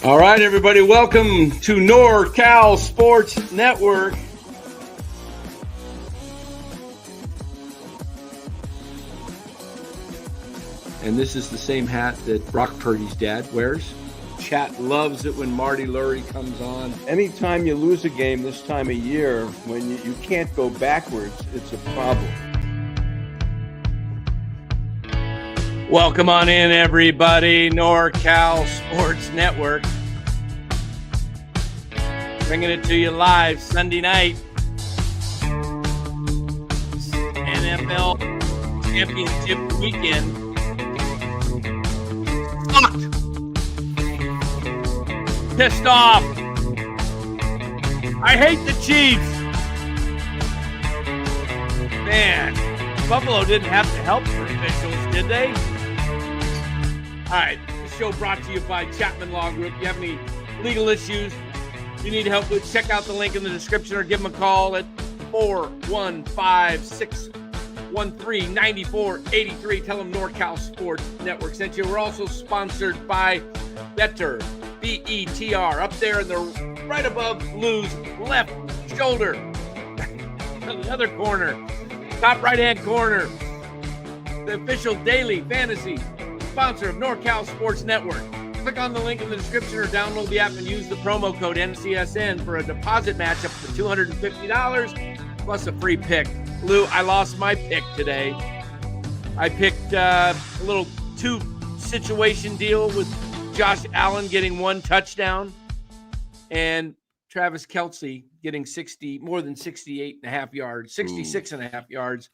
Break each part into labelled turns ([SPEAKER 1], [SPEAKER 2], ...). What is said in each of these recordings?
[SPEAKER 1] All right, everybody, welcome to NorCal Sports Network. And this is the same hat that Brock Purdy's dad wears. Chat loves it when Marty Lurie comes on.
[SPEAKER 2] Anytime you lose a game this time of year, when you can't go backwards, it's a problem.
[SPEAKER 1] Welcome on in, everybody. NorCal Sports Network. Bringing it to you live Sunday night. NFL Championship weekend. Fucked. Pissed off. I hate the Chiefs. Man, Buffalo didn't have to help for officials, did they? All right, this show brought to you by Chapman Law Group. If you have any legal issues you need help with, check out the link in the description or give them a call at 415-613-9483. Tell them NorCal Sports Network sent you. We're also sponsored by Better, B-E-T-R, up there in the right above Lou's left shoulder. The other corner, top right-hand corner, the official daily fantasy sponsor of NorCal Sports Network. Click on the link in the description or download the app and use the promo code NCSN for a deposit match up to $250 plus a free pick. Lou, I lost my pick today. I picked a little two-situation deal with Josh Allen getting one touchdown and Travis Kelce getting more than 68.5 yards, 66.5 yards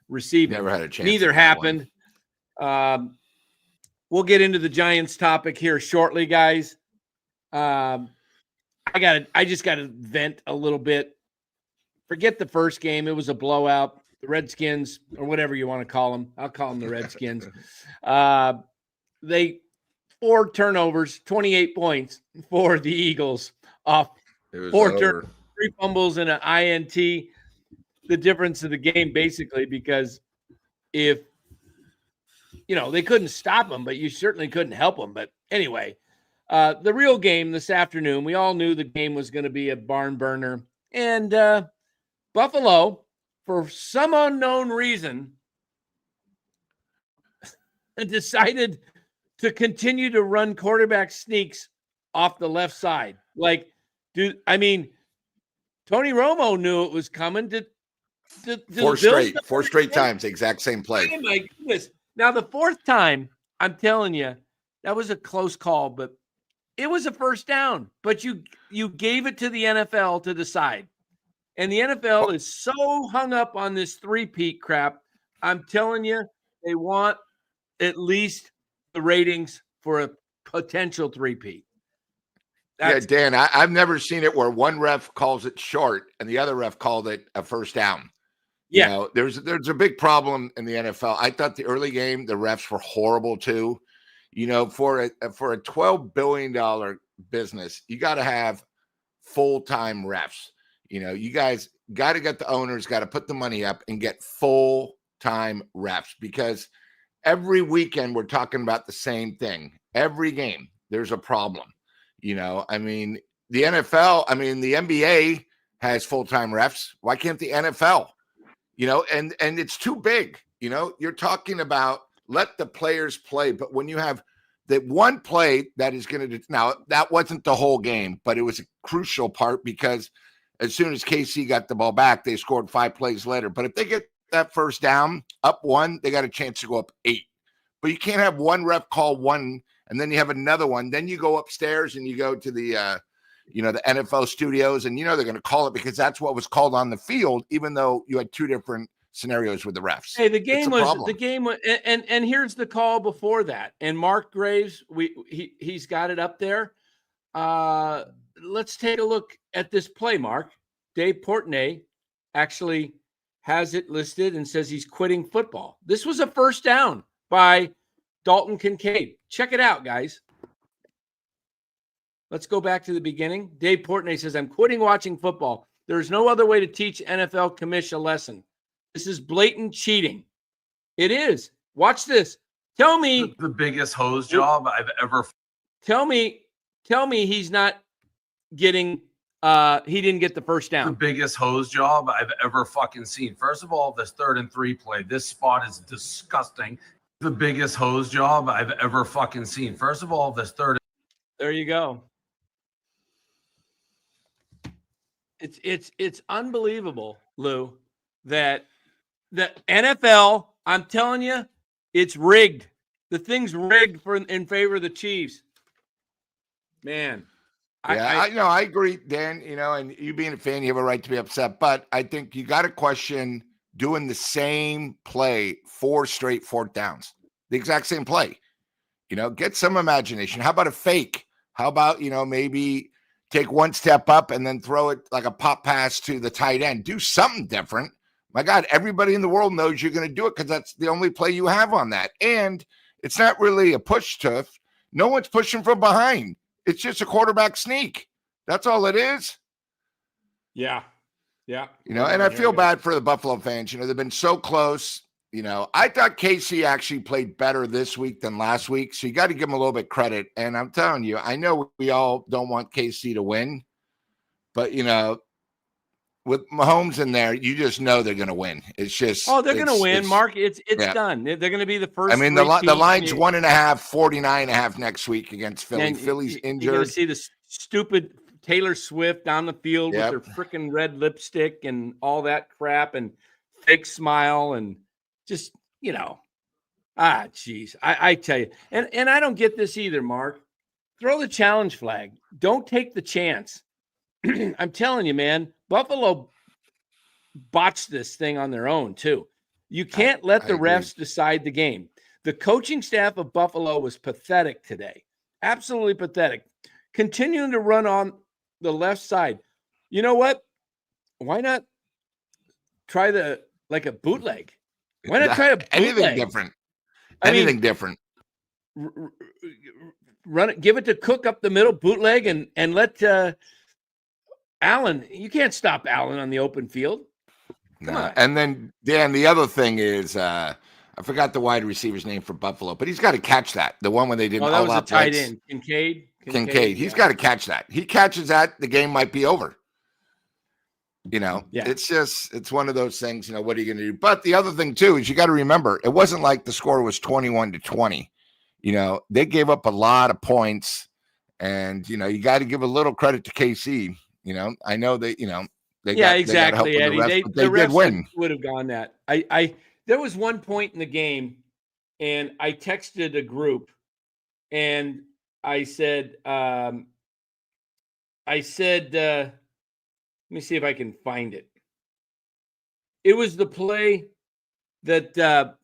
[SPEAKER 1] receiving.
[SPEAKER 3] Never had a chance.
[SPEAKER 1] Neither happened. We'll get into the Giants topic here shortly, guys. I just got to vent a little bit. Forget the first game. It was a blowout. The Redskins, or whatever you want to call them. I'll call them the Redskins. They 4 turnovers, 28 points for the Eagles off 4 turnovers, 3 fumbles, and an INT. The difference of the game, basically, because if they couldn't stop them, but you certainly couldn't help them. But anyway, the real game this afternoon, we all knew the game was going to be a barn burner. And Buffalo, for some unknown reason, decided to continue to run quarterback sneaks off the left side. Tony Romo knew it was coming.
[SPEAKER 3] Four straight times, exact same play.
[SPEAKER 1] Oh, my goodness. Now, the fourth time, I'm telling you, that was a close call, but it was a first down. But you gave it to the NFL to decide. And the NFL is so hung up on this three-peat crap. I'm telling you, they want at least the ratings for a potential three-peat.
[SPEAKER 3] Yeah, Dan, I've never seen it where one ref calls it short and the other ref called it a first down.
[SPEAKER 1] Yeah,
[SPEAKER 3] there's a big problem in the NFL. I thought the early game, the refs were horrible too. For a $12 billion business, you got to have full-time refs. You guys got to get the owners, got to put the money up and get full-time refs, because every weekend we're talking about the same thing. Every game, there's a problem. The NFL, the NBA has full-time refs. Why can't the NFL? And it's too big. You're talking about let the players play. But when you have that one play that is going to, now that wasn't the whole game, but it was a crucial part, because as soon as KC got the ball back, they scored 5 plays later. But if they get that first down, up 1, they got a chance to go up 8. But you can't have one ref call one, and then you have another one. Then you go upstairs and you go to the NFL studios, and they're going to call it because that's what was called on the field, even though you had 2 different scenarios with the refs.
[SPEAKER 1] Hey, the game was, and here's the call before that. And Mark Graves, he's got it up there. Let's take a look at this play, Mark. Dave Portnoy actually has it listed and says he's quitting football. This was a first down by Dalton Kincaid. Check it out, guys. Let's go back to the beginning. Dave Portnoy says, I'm quitting watching football. There's no other way to teach NFL commission a lesson. This is blatant cheating. It is. Watch this. Tell me.
[SPEAKER 4] The biggest hose job I've ever.
[SPEAKER 1] Tell me Tell me he's not getting he didn't get the first down.
[SPEAKER 4] The biggest hose job I've ever fucking seen. First of all, this 3rd and 3 play. This spot is disgusting. The biggest hose job I've ever fucking seen. First of all, this 3rd.
[SPEAKER 1] There you go. It's unbelievable, Lou, that the NFL, I'm telling you, it's rigged. The thing's rigged in favor of the Chiefs. Man.
[SPEAKER 3] I agree, Dan, and you being a fan, you have a right to be upset, but I think you got to question doing the same play 4 straight 4th downs, the exact same play. Get some imagination. How about a fake? How about, maybe take 1 step up and then throw it like a pop pass to the tight end. Do something different. My God, everybody in the world knows you're going to do it because that's the only play you have on that. And it's not really a push tuff. No one's pushing from behind. It's just a quarterback sneak. That's all it is.
[SPEAKER 1] Yeah. Yeah.
[SPEAKER 3] And I feel bad for the Buffalo fans. They've been so close. I thought KC actually played better this week than last week. So you got to give them a little bit credit. And I'm telling you, I know we all don't want KC to win, but with Mahomes in there, you just know they're going to win. It's just,
[SPEAKER 1] they're going to win, Mark. It's done. They're going to be the first.
[SPEAKER 3] I mean, the line's 1.5, 49.5 next week against Philly. Philly's injured.
[SPEAKER 1] You're going to see the stupid Taylor Swift down the field with her freaking red lipstick and all that crap and fake smile and just, geez. I tell you. And I don't get this either, Mark. Throw the challenge flag. Don't take the chance. I'm telling you, man, Buffalo botched this thing on their own, too. You can't let the refs decide the game. The coaching staff of Buffalo was pathetic today. Absolutely pathetic. Continuing to run on the left side. You know what? Why not try a bootleg? Why not try a bootleg?
[SPEAKER 3] Anything different. Anything different.
[SPEAKER 1] Run it, give it to Cook up the middle, bootleg, and let Allen. You can't stop Allen on the open field. Come on.
[SPEAKER 3] And then, Dan, the other thing is, I forgot the wide receiver's name for Buffalo, but he's got to catch that. The one when they didn't.
[SPEAKER 1] Oh, that was a tight end, Kincaid.
[SPEAKER 3] He's got to catch that. He catches that, the game might be over. It's one of those things. What are you going to do? But the other thing too is you got to remember, it wasn't like the score was 21-20. They gave up a lot of points, and you got to give a little credit to KC. I know that
[SPEAKER 1] exactly,
[SPEAKER 3] they
[SPEAKER 1] Eddie.
[SPEAKER 3] they did win.
[SPEAKER 1] Would have gone that. There was one point in the game, and I texted a group, and I said, let me see if I can find it. It was the play that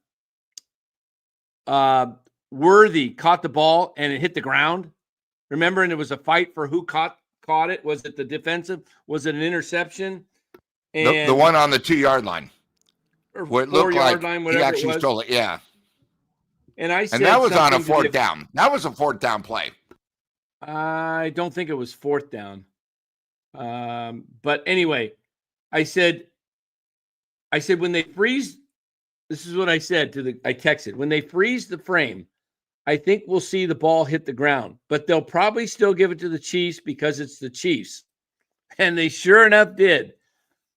[SPEAKER 1] Worthy caught the ball and it hit the ground. Remember, and it was a fight for who caught it. Was it the defensive? Was it an interception? And
[SPEAKER 3] the one on the 2-yard line.
[SPEAKER 1] Where it looked like
[SPEAKER 3] he actually stole it. Yeah.
[SPEAKER 1] And I said,
[SPEAKER 3] and that was on a 4th down. That was a 4th down play.
[SPEAKER 1] I don't think it was 4th down. But anyway, I said when they freeze, this is what I said I texted, when they freeze the frame, I think we'll see the ball hit the ground, but they'll probably still give it to the Chiefs because it's the Chiefs. And they sure enough did.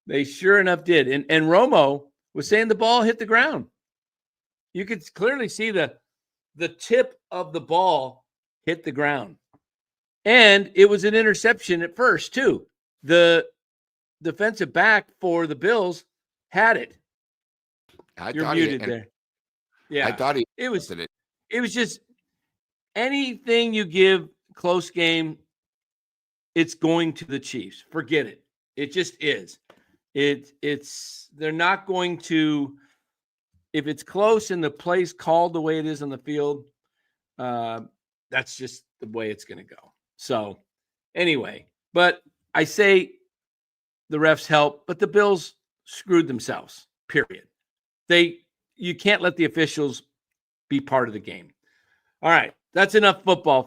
[SPEAKER 1] And Romo was saying the ball hit the ground. You could clearly see the tip of the ball hit the ground. And it was an interception at first, too. The defensive back for the Bills had it. You're muted there. Yeah.
[SPEAKER 3] I thought
[SPEAKER 1] it was just anything you give close game, it's going to the Chiefs. Forget it. It just is. They're not going to, if it's close and the play's called the way it is on the field, that's just the way it's going to go. So anyway, but I say the refs help, but the Bills screwed themselves, period. You can't let the officials be part of the game. All right. That's enough football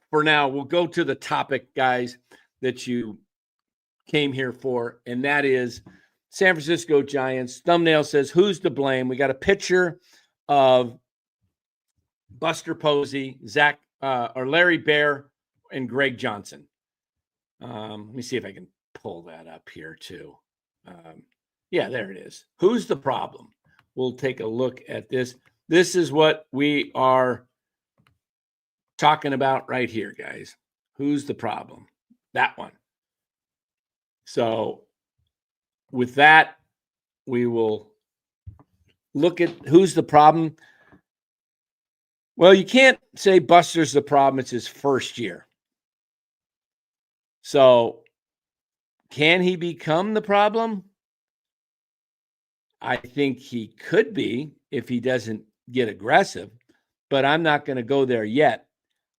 [SPEAKER 1] for now. We'll go to the topic, guys, that you came here for, and that is San Francisco Giants. Thumbnail says, who's to blame? We got a picture of Buster Posey, Larry Bear, and Greg Johnson. Let me see if I can pull that up here too. Yeah, there it is. Who's the problem? We'll take a look at this. This is what we are talking about right here, guys. Who's the problem? That one. So with that, we will look at who's the problem. Well, you can't say Buster's the problem. It's his first year. So can he become the problem? I think he could be if he doesn't get aggressive, but I'm not going to go there yet.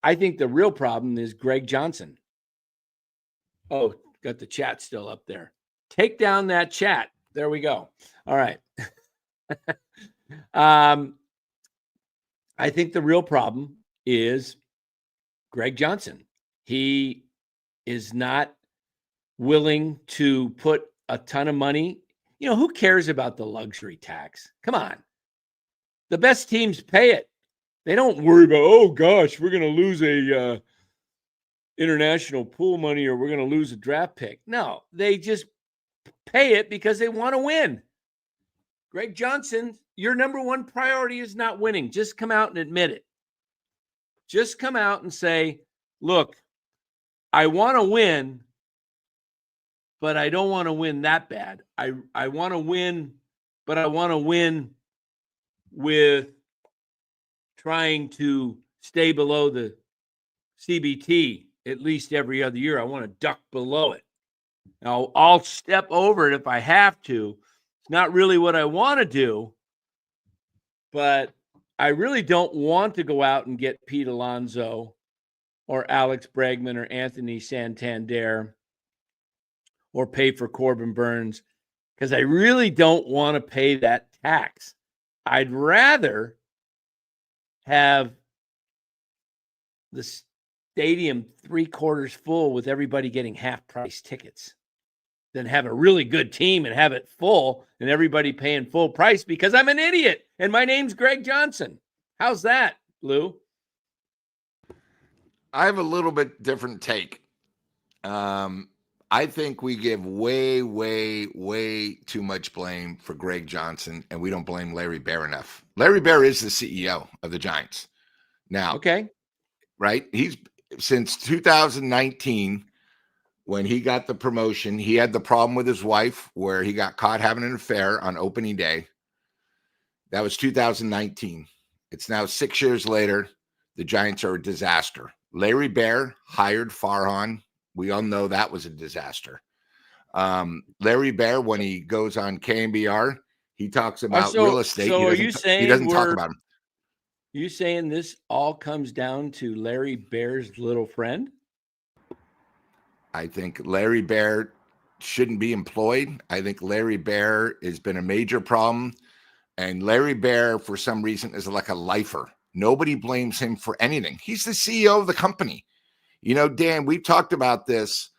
[SPEAKER 1] I think the real problem is Greg Johnson. Oh, got the chat still up there. Take down that chat. There we go. All right. I think the real problem is Greg Johnson. He is not willing to put a ton of money. You know, who cares about the luxury tax? Come on. The best teams pay it. They don't worry about, oh gosh, we're going to lose a international pool money or we're going to lose a draft pick. No, they just pay it because they want to win. Greg Johnson, your number one priority is not winning. Just come out and admit it. Just come out and say, look, I want to win, but I don't want to win that bad. I want to win, but I want to win with trying to stay below the CBT at least every other year. I want to duck below it. Now, I'll step over it if I have to. It's not really what I want to do, but I really don't want to go out and get Pete Alonso or Alex Bregman or Anthony Santander or pay for Corbin Burns because I really don't want to pay that tax. I'd rather have the stadium 3/4 full with everybody getting half price tickets than have a really good team and have it full and everybody paying full price because I'm an idiot and my name's Greg Johnson. How's that, Lou?
[SPEAKER 3] I have a little bit different take. I think we give way, way, way too much blame for Greg Johnson, and we don't blame Larry Baer enough. Larry Baer is the CEO of the Giants. Now,
[SPEAKER 1] okay,
[SPEAKER 3] right? He's since 2019, when he got the promotion, he had the problem with his wife where he got caught having an affair on opening day. That was 2019. It's now 6 years later. The Giants are a disaster. Larry Baer hired Farhan. We all know that was a disaster. Larry Baer, when he goes on KMBR, he talks about real estate.
[SPEAKER 1] So are you saying
[SPEAKER 3] he doesn't talk about him?
[SPEAKER 1] You saying this all comes down to Larry Baer's little friend?
[SPEAKER 3] I think Larry Baer shouldn't be employed. I think Larry Baer has been a major problem. And Larry Baer, for some reason, is like a lifer. Nobody blames him for anything. He's the CEO of the company. You know, Dan, we've talked about this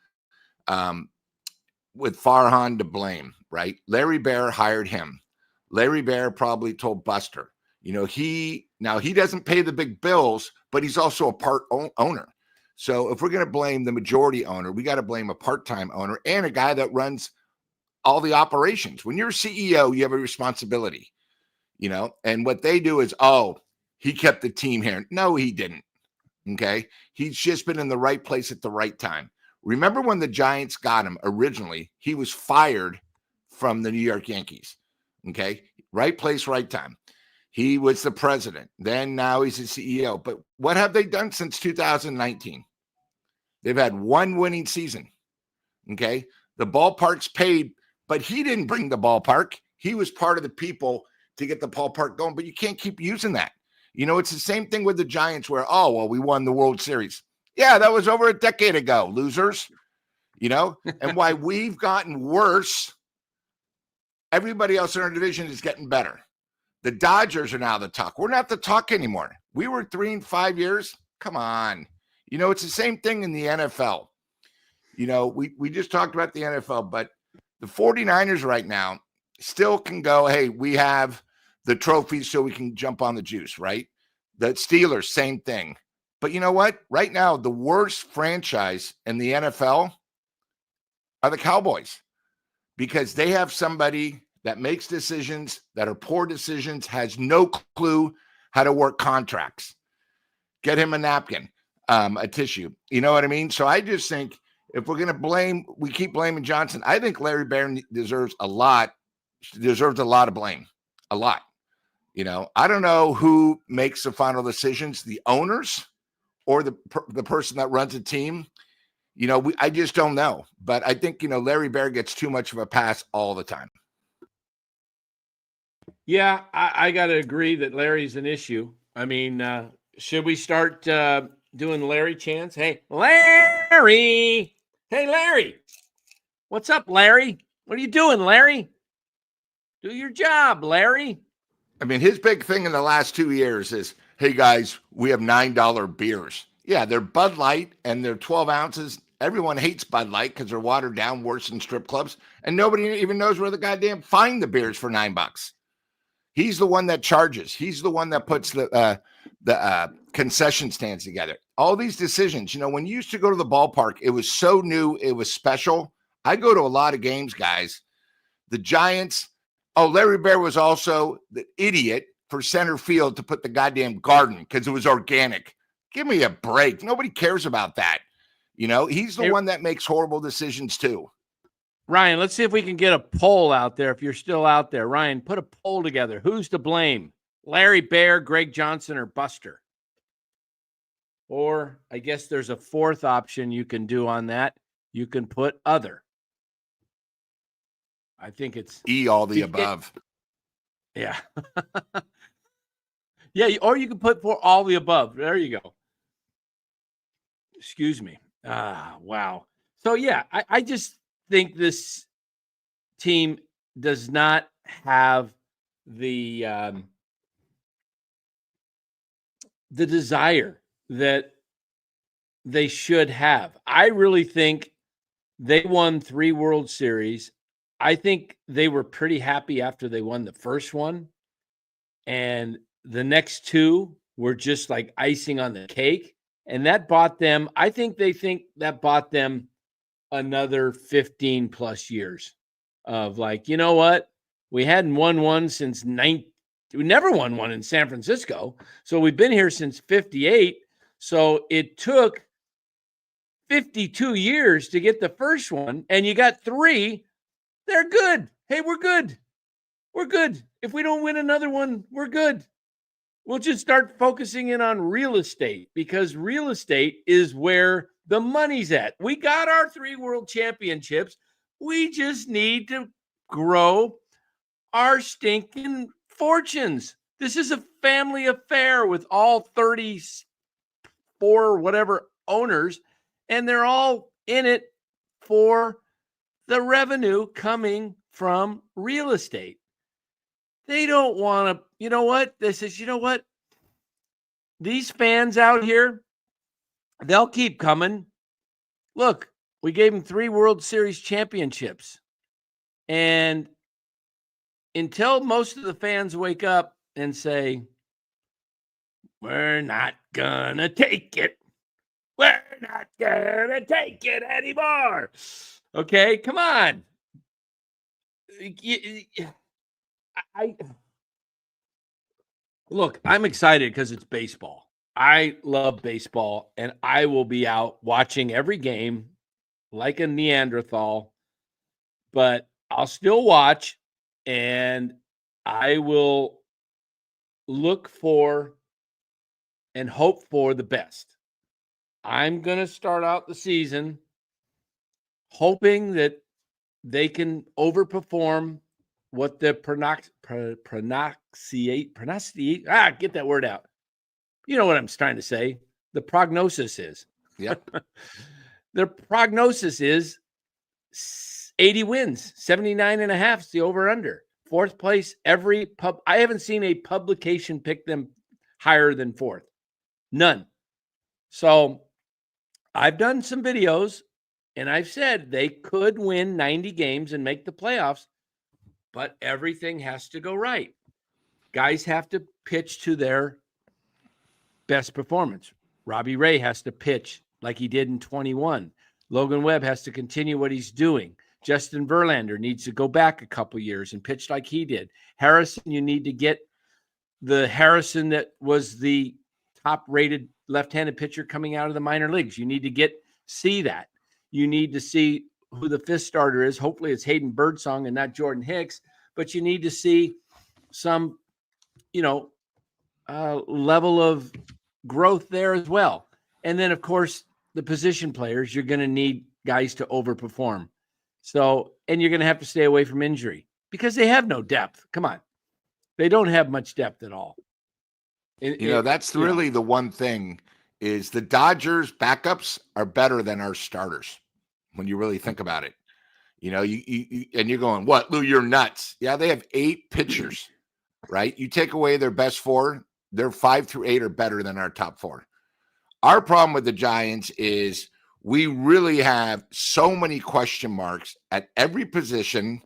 [SPEAKER 3] with Farhan to blame, right? Larry Baer hired him. Larry Baer probably told Buster, you know, he doesn't pay the big bills, but he's also a part owner. So if we're going to blame the majority owner, we got to blame a part-time owner and a guy that runs all the operations. When you're a CEO, you have a responsibility, you know, and what they do is, oh, he kept the team here. No, he didn't. Okay. He's just been in the right place at the right time. Remember when the Giants got him originally, he was fired from the New York Yankees. Okay. Right place, right time. He was the president. Then now he's the CEO. But what have they done since 2019? They've had one winning season. Okay. The ballpark's paid, but he didn't bring the ballpark. He was part of the people to get the ballpark going, but you can't keep using that. You know, it's the same thing with the Giants where, oh, well, we won the World Series. Yeah, that was over a decade ago, losers. You know, and why we've gotten worse, everybody else in our division is getting better. The Dodgers are now the talk. We're not the talk anymore. We were 3 and 5 years. Come on. You know, it's the same thing in the NFL. You know, we just talked about the NFL, but the 49ers right now still can go, hey, we have the trophies so we can jump on the juice, right? The Steelers, same thing. But you know what? Right now, the worst franchise in the NFL are the Cowboys because they have somebody that makes decisions that are poor decisions, has no clue how to work contracts. Get him a napkin, a tissue. You know what I mean? So I just think if we're going to we keep blaming Johnson. I think Larry Baer deserves a lot of blame, a lot. You know, I don't know who makes the final decisions, the owners or the person that runs a team. You know, I just don't know. But I think, Larry Baer gets too much of a pass all the time.
[SPEAKER 1] Yeah, I got to agree that Larry's an issue. I mean, should we start doing Larry chants? Hey, Larry. Hey, Larry. What's up, Larry? What are you doing, Larry? Do your job, Larry.
[SPEAKER 3] I mean, his big thing in the last 2 years is, hey, guys, we have $9 beers. Yeah, they're Bud Light and they're 12 ounces. Everyone hates Bud Light because they're watered down, worse than strip clubs. And nobody even knows where the goddamn find the beers for $9. He's the one that charges. He's the one that puts the concession stands together. All these decisions, when you used to go to the ballpark, it was so new. It was special. I go to a lot of games, guys. The Giants. Oh, Larry Baer was also the idiot for center field to put the goddamn garden because it was organic. Give me a break. Nobody cares about that. He's the one that makes horrible decisions too.
[SPEAKER 1] Ryan, let's see if we can get a poll out there. If you're still out there, Ryan, put a poll together. Who's to blame? Larry Baer, Greg Johnson, or Buster? Or I guess there's a fourth option you can do on that. You can put other. I think it's
[SPEAKER 3] all the above.
[SPEAKER 1] Yeah. Yeah, or you can put for all the above. There you go. Excuse me. Wow. So, yeah, I just think this team does not have the desire that they should have. I really think they won 3 World Series. I think they were pretty happy after they won the first one. And the next 2 were just like icing on the cake. And that bought them, I think that bought them another 15 plus years of like, you know what? We hadn't won one since we never won one in San Francisco. So we've been here since 58. So it took 52 years to get the first one. And you got 3. They're good. Hey, we're good. We're good. If we don't win another one, we're good. We'll just start focusing in on real estate because real estate is where the money's at. We got our 3 world championships. We just need to grow our stinking fortunes. This is a family affair with all 34 whatever owners, and they're all in it for the revenue coming from real estate. They don't want to, you know what? This is, you know what? These fans out here, they'll keep coming. Look, we gave them 3 World Series championships. And until most of the fans wake up and say, we're not going to take it. We're not going to take it anymore. Okay, come on. Look, I'm excited because it's baseball. I love baseball, and I will be out watching every game like a Neanderthal, but I'll still watch, and I will look for and hope for the best. I'm going to start out the season hoping that they can overperform what the get that word out. You know what I'm trying to say. The prognosis is.
[SPEAKER 3] Yep.
[SPEAKER 1] Their prognosis is 80 wins, 79.5 is the over-under. 4th place, I haven't seen a publication pick them higher than 4th. None. So I've done some videos, and I've said they could win 90 games and make the playoffs, but everything has to go right. Guys have to pitch to their best performance. Robbie Ray has to pitch like he did in 21. Logan Webb has to continue what he's doing. Justin Verlander needs to go back a couple years and pitch like he did. Harrison, you need to get the Harrison that was the top-rated left-handed pitcher coming out of the minor leagues. You need to see that. You need to see who the fifth starter is. Hopefully it's Hayden Birdsong and not Jordan Hicks, but you need to see some, level of growth there as well. And then, of course, the position players, you're going to need guys to overperform. So, and you're going to have to stay away from injury because they have no depth. Come on. They don't have much depth at all.
[SPEAKER 3] That's really the one thing is the Dodgers backups are better than our starters when you really think about it. And you're going, what, Lou, you're nuts. Yeah, they have 8 pitchers, right? You take away their best 4, their 5 through 8 are better than our top 4. Our problem with the Giants is we really have so many question marks at every position,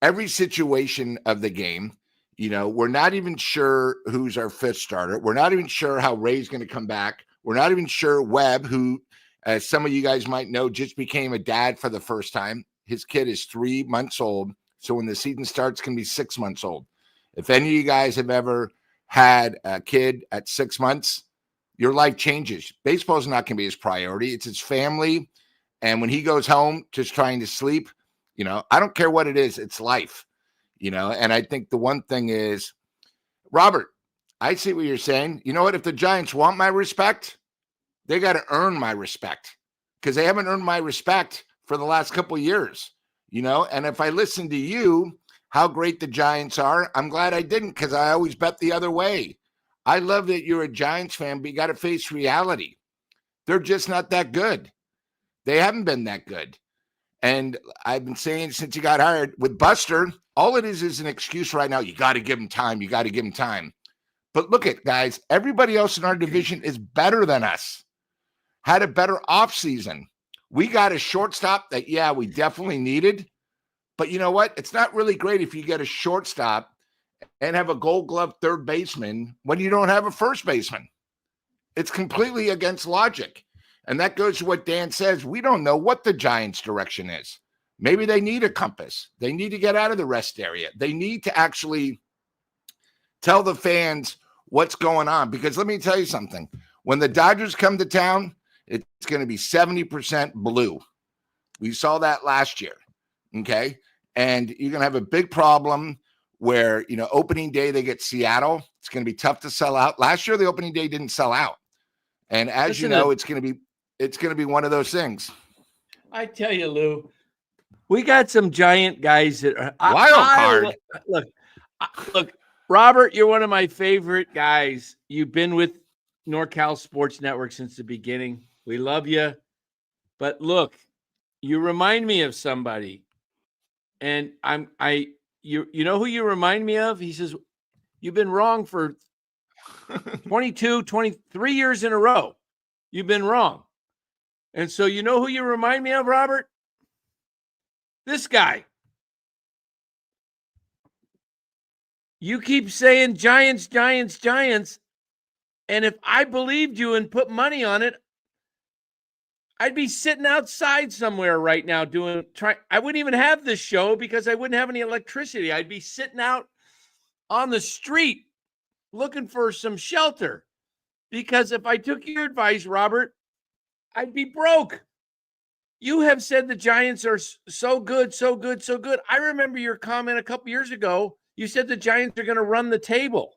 [SPEAKER 3] every situation of the game. We're not even sure who's our fifth starter. We're not even sure how Ray's going to come back. We're not even sure Webb, who, as some of you guys might know, just became a dad for the first time. His kid is 3 months old. So when the season starts, it's going to be 6 months old. If any of you guys have ever had a kid at 6 months, your life changes. Baseball is not going to be his priority. It's his family. And when he goes home just trying to sleep, I don't care what it is. It's life, and I think the one thing is, Robert, I see what you're saying. You know what? If the Giants want my respect, they got to earn my respect because they haven't earned my respect for the last couple of years, and if I listen to you, how great the Giants are, I'm glad I didn't because I always bet the other way. I love that you're a Giants fan, but you got to face reality. They're just not that good. They haven't been that good. And I've been saying since he got hired with Buster, all it is an excuse right now. You got to give him time. You got to give him time. But look at, guys, everybody else in our division is better than us. Had a better offseason. We got a shortstop that, we definitely needed. But you know what? It's not really great if you get a shortstop and have a Gold Glove third baseman when you don't have a first baseman. It's completely against logic. And that goes to what Dan says. We don't know what the Giants' direction is. Maybe they need a compass. They need to get out of the rest area. They need to actually tell the fans what's going on. Because let me tell you something. When the Dodgers come to town, it's going to be 70% blue. We saw that last year. Okay. And you're going to have a big problem where, opening day, they get Seattle. It's going to be tough to sell out. Last year, the opening day didn't sell out. And as you know, it's going to be one of those things.
[SPEAKER 1] I tell you, Lou, we got some Giant guys that are
[SPEAKER 3] wild card.
[SPEAKER 1] Look, Robert, you're one of my favorite guys. You've been with NorCal Sports Network since the beginning. We love you. But look, you remind me of somebody. And you know who you remind me of? He says, you've been wrong for 23 years in a row. You've been wrong. And so you know who you remind me of, Robert? This guy. You keep saying Giants, Giants, Giants. And if I believed you and put money on it, I'd be sitting outside somewhere right now I wouldn't even have this show because I wouldn't have any electricity. I'd be sitting out on the street looking for some shelter because if I took your advice, Robert, I'd be broke. You have said the Giants are so good, so good, so good. I remember your comment a couple years ago. You said the Giants are going to run the table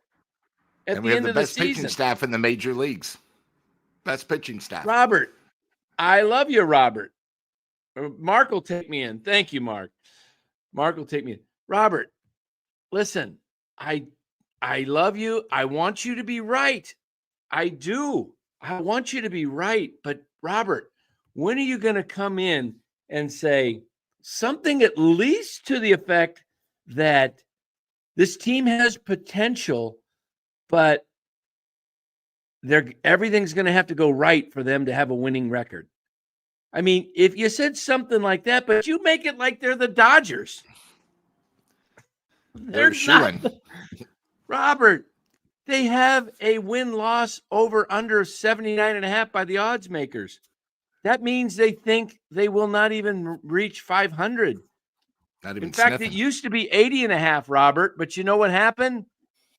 [SPEAKER 1] at the end of the season. We have the best
[SPEAKER 3] pitching staff in the major leagues. Best pitching staff.
[SPEAKER 1] Robert, I love you, Robert. Mark will take me in. Thank you, Mark. Mark will take me in. Robert, listen, I love you. I want you to be right. I do. I want you to be right. But Robert, when are you going to come in and say something at least to the effect that this team has potential, but everything's going to have to go right for them to have a winning record? I mean, if you said something like that, but you make it like they're the Dodgers.
[SPEAKER 3] They're not.
[SPEAKER 1] Robert, They have a win-loss over under 79.5 by the odds makers. That means they think they will not even reach 500.
[SPEAKER 3] Not even
[SPEAKER 1] In fact,
[SPEAKER 3] sniffing.
[SPEAKER 1] it used to be 80.5, Robert, but you know what happened?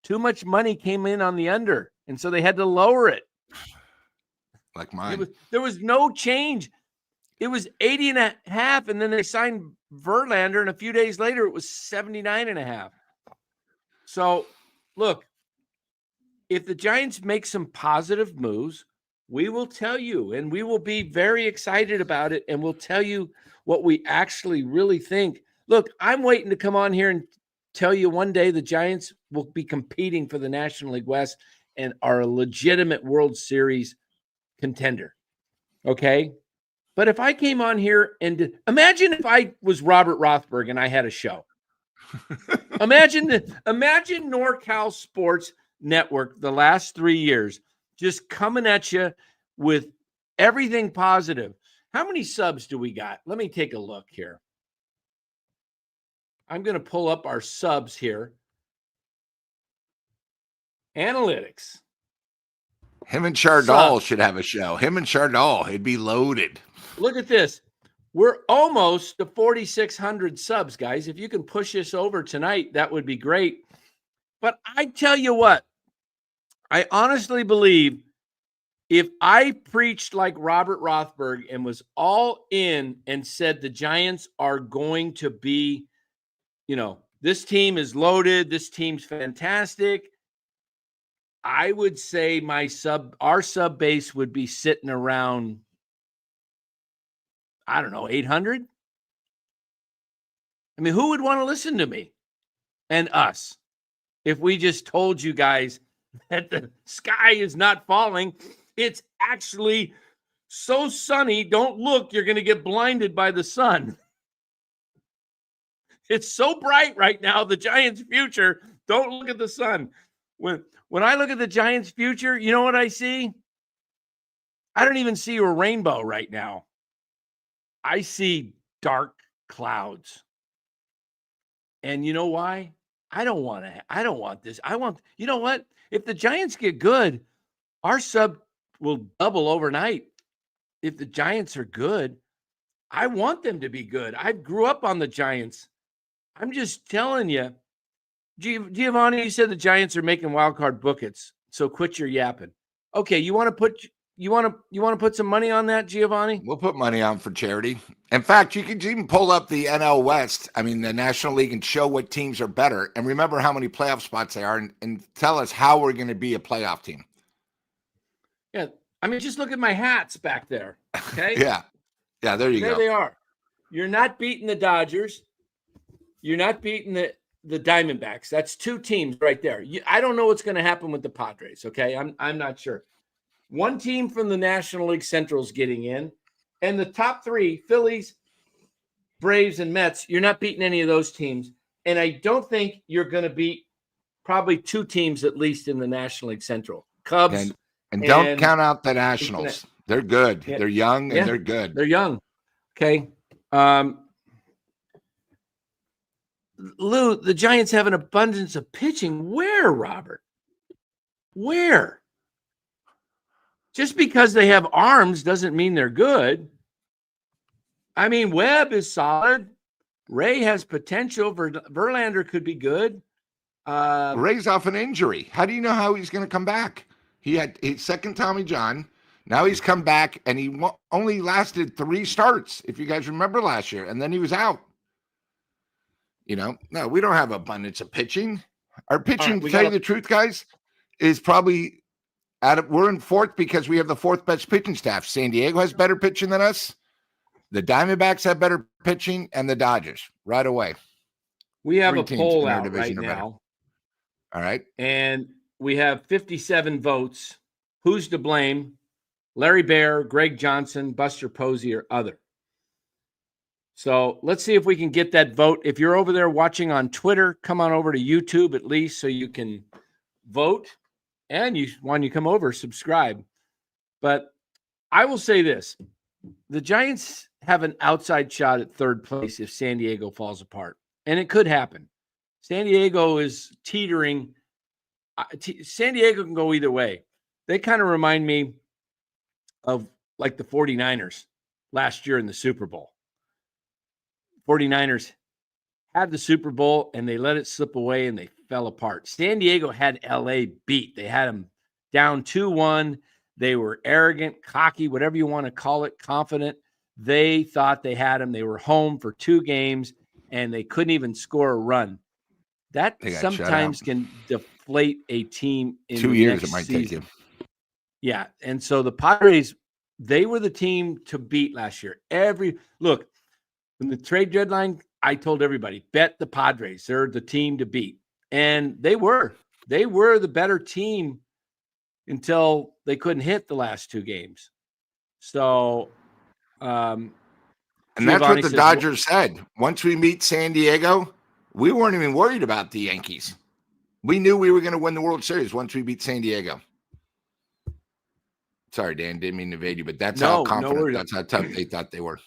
[SPEAKER 1] Too much money came in on the under, and so they had to lower it.
[SPEAKER 3] Like mine.
[SPEAKER 1] There was no change. It was 80.5, and then they signed Verlander, and a few days later it was 79.5. So, look, if the Giants make some positive moves, we will tell you, and we will be very excited about it, and we'll tell you what we actually really think. Look, I'm waiting to come on here and tell you one day the Giants will be competing for the National League West and are a legitimate World Series contender. Okay? But if I came on here and imagine if I was Robert Rothberg and I had a show. Imagine NorCal Sports Network the last 3 years just coming at you with everything positive. How many subs do we got? Let me take a look here. I'm going to pull up our subs here. Analytics.
[SPEAKER 3] Him and Chardall should have a show. Him and Chardall, it'd be loaded.
[SPEAKER 1] Look at this. We're almost to 4,600 subs, guys. If you can push this over tonight, that would be great. But I tell you what, I honestly believe if I preached like Robert Rothberg and was all in and said the Giants are going to be, this team is loaded, this team's fantastic, I would say our sub base would be sitting around, I don't know, 800. I mean, who would want to listen to me and us if we just told you guys that the sky is not falling? It's actually so sunny. Don't look. You're going to get blinded by the sun. It's so bright right now, the Giants' future. Don't look at the sun. When I look at the Giants' future, you know what I see? I don't even see a rainbow right now. I see dark clouds. And you know why? I don't want this. You know what? If the Giants get good, our sub will double overnight. If the Giants are good, I want them to be good. I grew up on the Giants. I'm just telling you. Giovanni, you said the Giants are making wild card buckets, so quit your yapping. Okay, you want to put some money on that, Giovanni?
[SPEAKER 3] We'll put money on for charity. In fact, you can even pull up the NL West, the National League, and show what teams are better. And remember how many playoff spots they are, and tell us how we're going to be a playoff team.
[SPEAKER 1] Yeah, just look at my hats back there. Okay.
[SPEAKER 3] Yeah, there you go.
[SPEAKER 1] There they are. You're not beating the Dodgers. You're not beating the Diamondbacks. That's two teams right there. I don't know what's going to happen with the Padres. Okay, I'm not sure. One team from the National League Central is getting in, and the top three, Phillies, Braves, and Mets, you're not beating any of those teams. And I don't think you're going to beat probably two teams at least in the National League Central. Cubs.
[SPEAKER 3] And don't count out the Nationals. They're good. Yeah. They're young and they're good.
[SPEAKER 1] They're young. Okay. Lou, the Giants have an abundance of pitching. Where, Robert? Where? Just because they have arms doesn't mean they're good. Webb is solid. Ray has potential. Verlander could be good.
[SPEAKER 3] Ray's off an injury. How do you know how he's going to come back? He had his second Tommy John. Now he's come back, and he only lasted 3 starts, if you guys remember last year, and then he was out. No, we don't have abundance of pitching. Our pitching, to tell you the truth, guys, is probably we're in 4th because we have the 4th best pitching staff. San Diego has better pitching than us. The Diamondbacks have better pitching, and the Dodgers right away.
[SPEAKER 1] We have a poll out right now.
[SPEAKER 3] All right.
[SPEAKER 1] And we have 57 votes. Who's to blame? Larry Baer, Greg Johnson, Buster Posey, or other. So let's see if we can get that vote. If you're over there watching on Twitter, come on over to YouTube at least so you can vote. And when you come over, subscribe. But I will say this. The Giants have an outside shot at 3rd place if San Diego falls apart. And it could happen. San Diego is teetering San Diego can go either way. They kind of remind me of like the 49ers last year in the Super Bowl. 49ers had the Super Bowl and they let it slip away and they fell apart. San Diego had LA beat. They had them down 2-1. They were arrogant, cocky, whatever you want to call it, confident. They thought they had them. They were home for 2 games and they couldn't even score a run. That sometimes can deflate a team in
[SPEAKER 3] 2 years. It might take you.
[SPEAKER 1] Yeah. And so the Padres, they were the team to beat last year. Look, when the trade deadline, I told everybody, bet the Padres. They're the team to beat. And they were the better team until they couldn't hit the last 2 games. So,
[SPEAKER 3] and that's what the Dodgers said. Once we meet San Diego, we weren't even worried about the Yankees. We knew we were going to win the World Series once we beat San Diego. Sorry, Dan, didn't mean to evade you, but that's how confident, that's how tough they thought they were.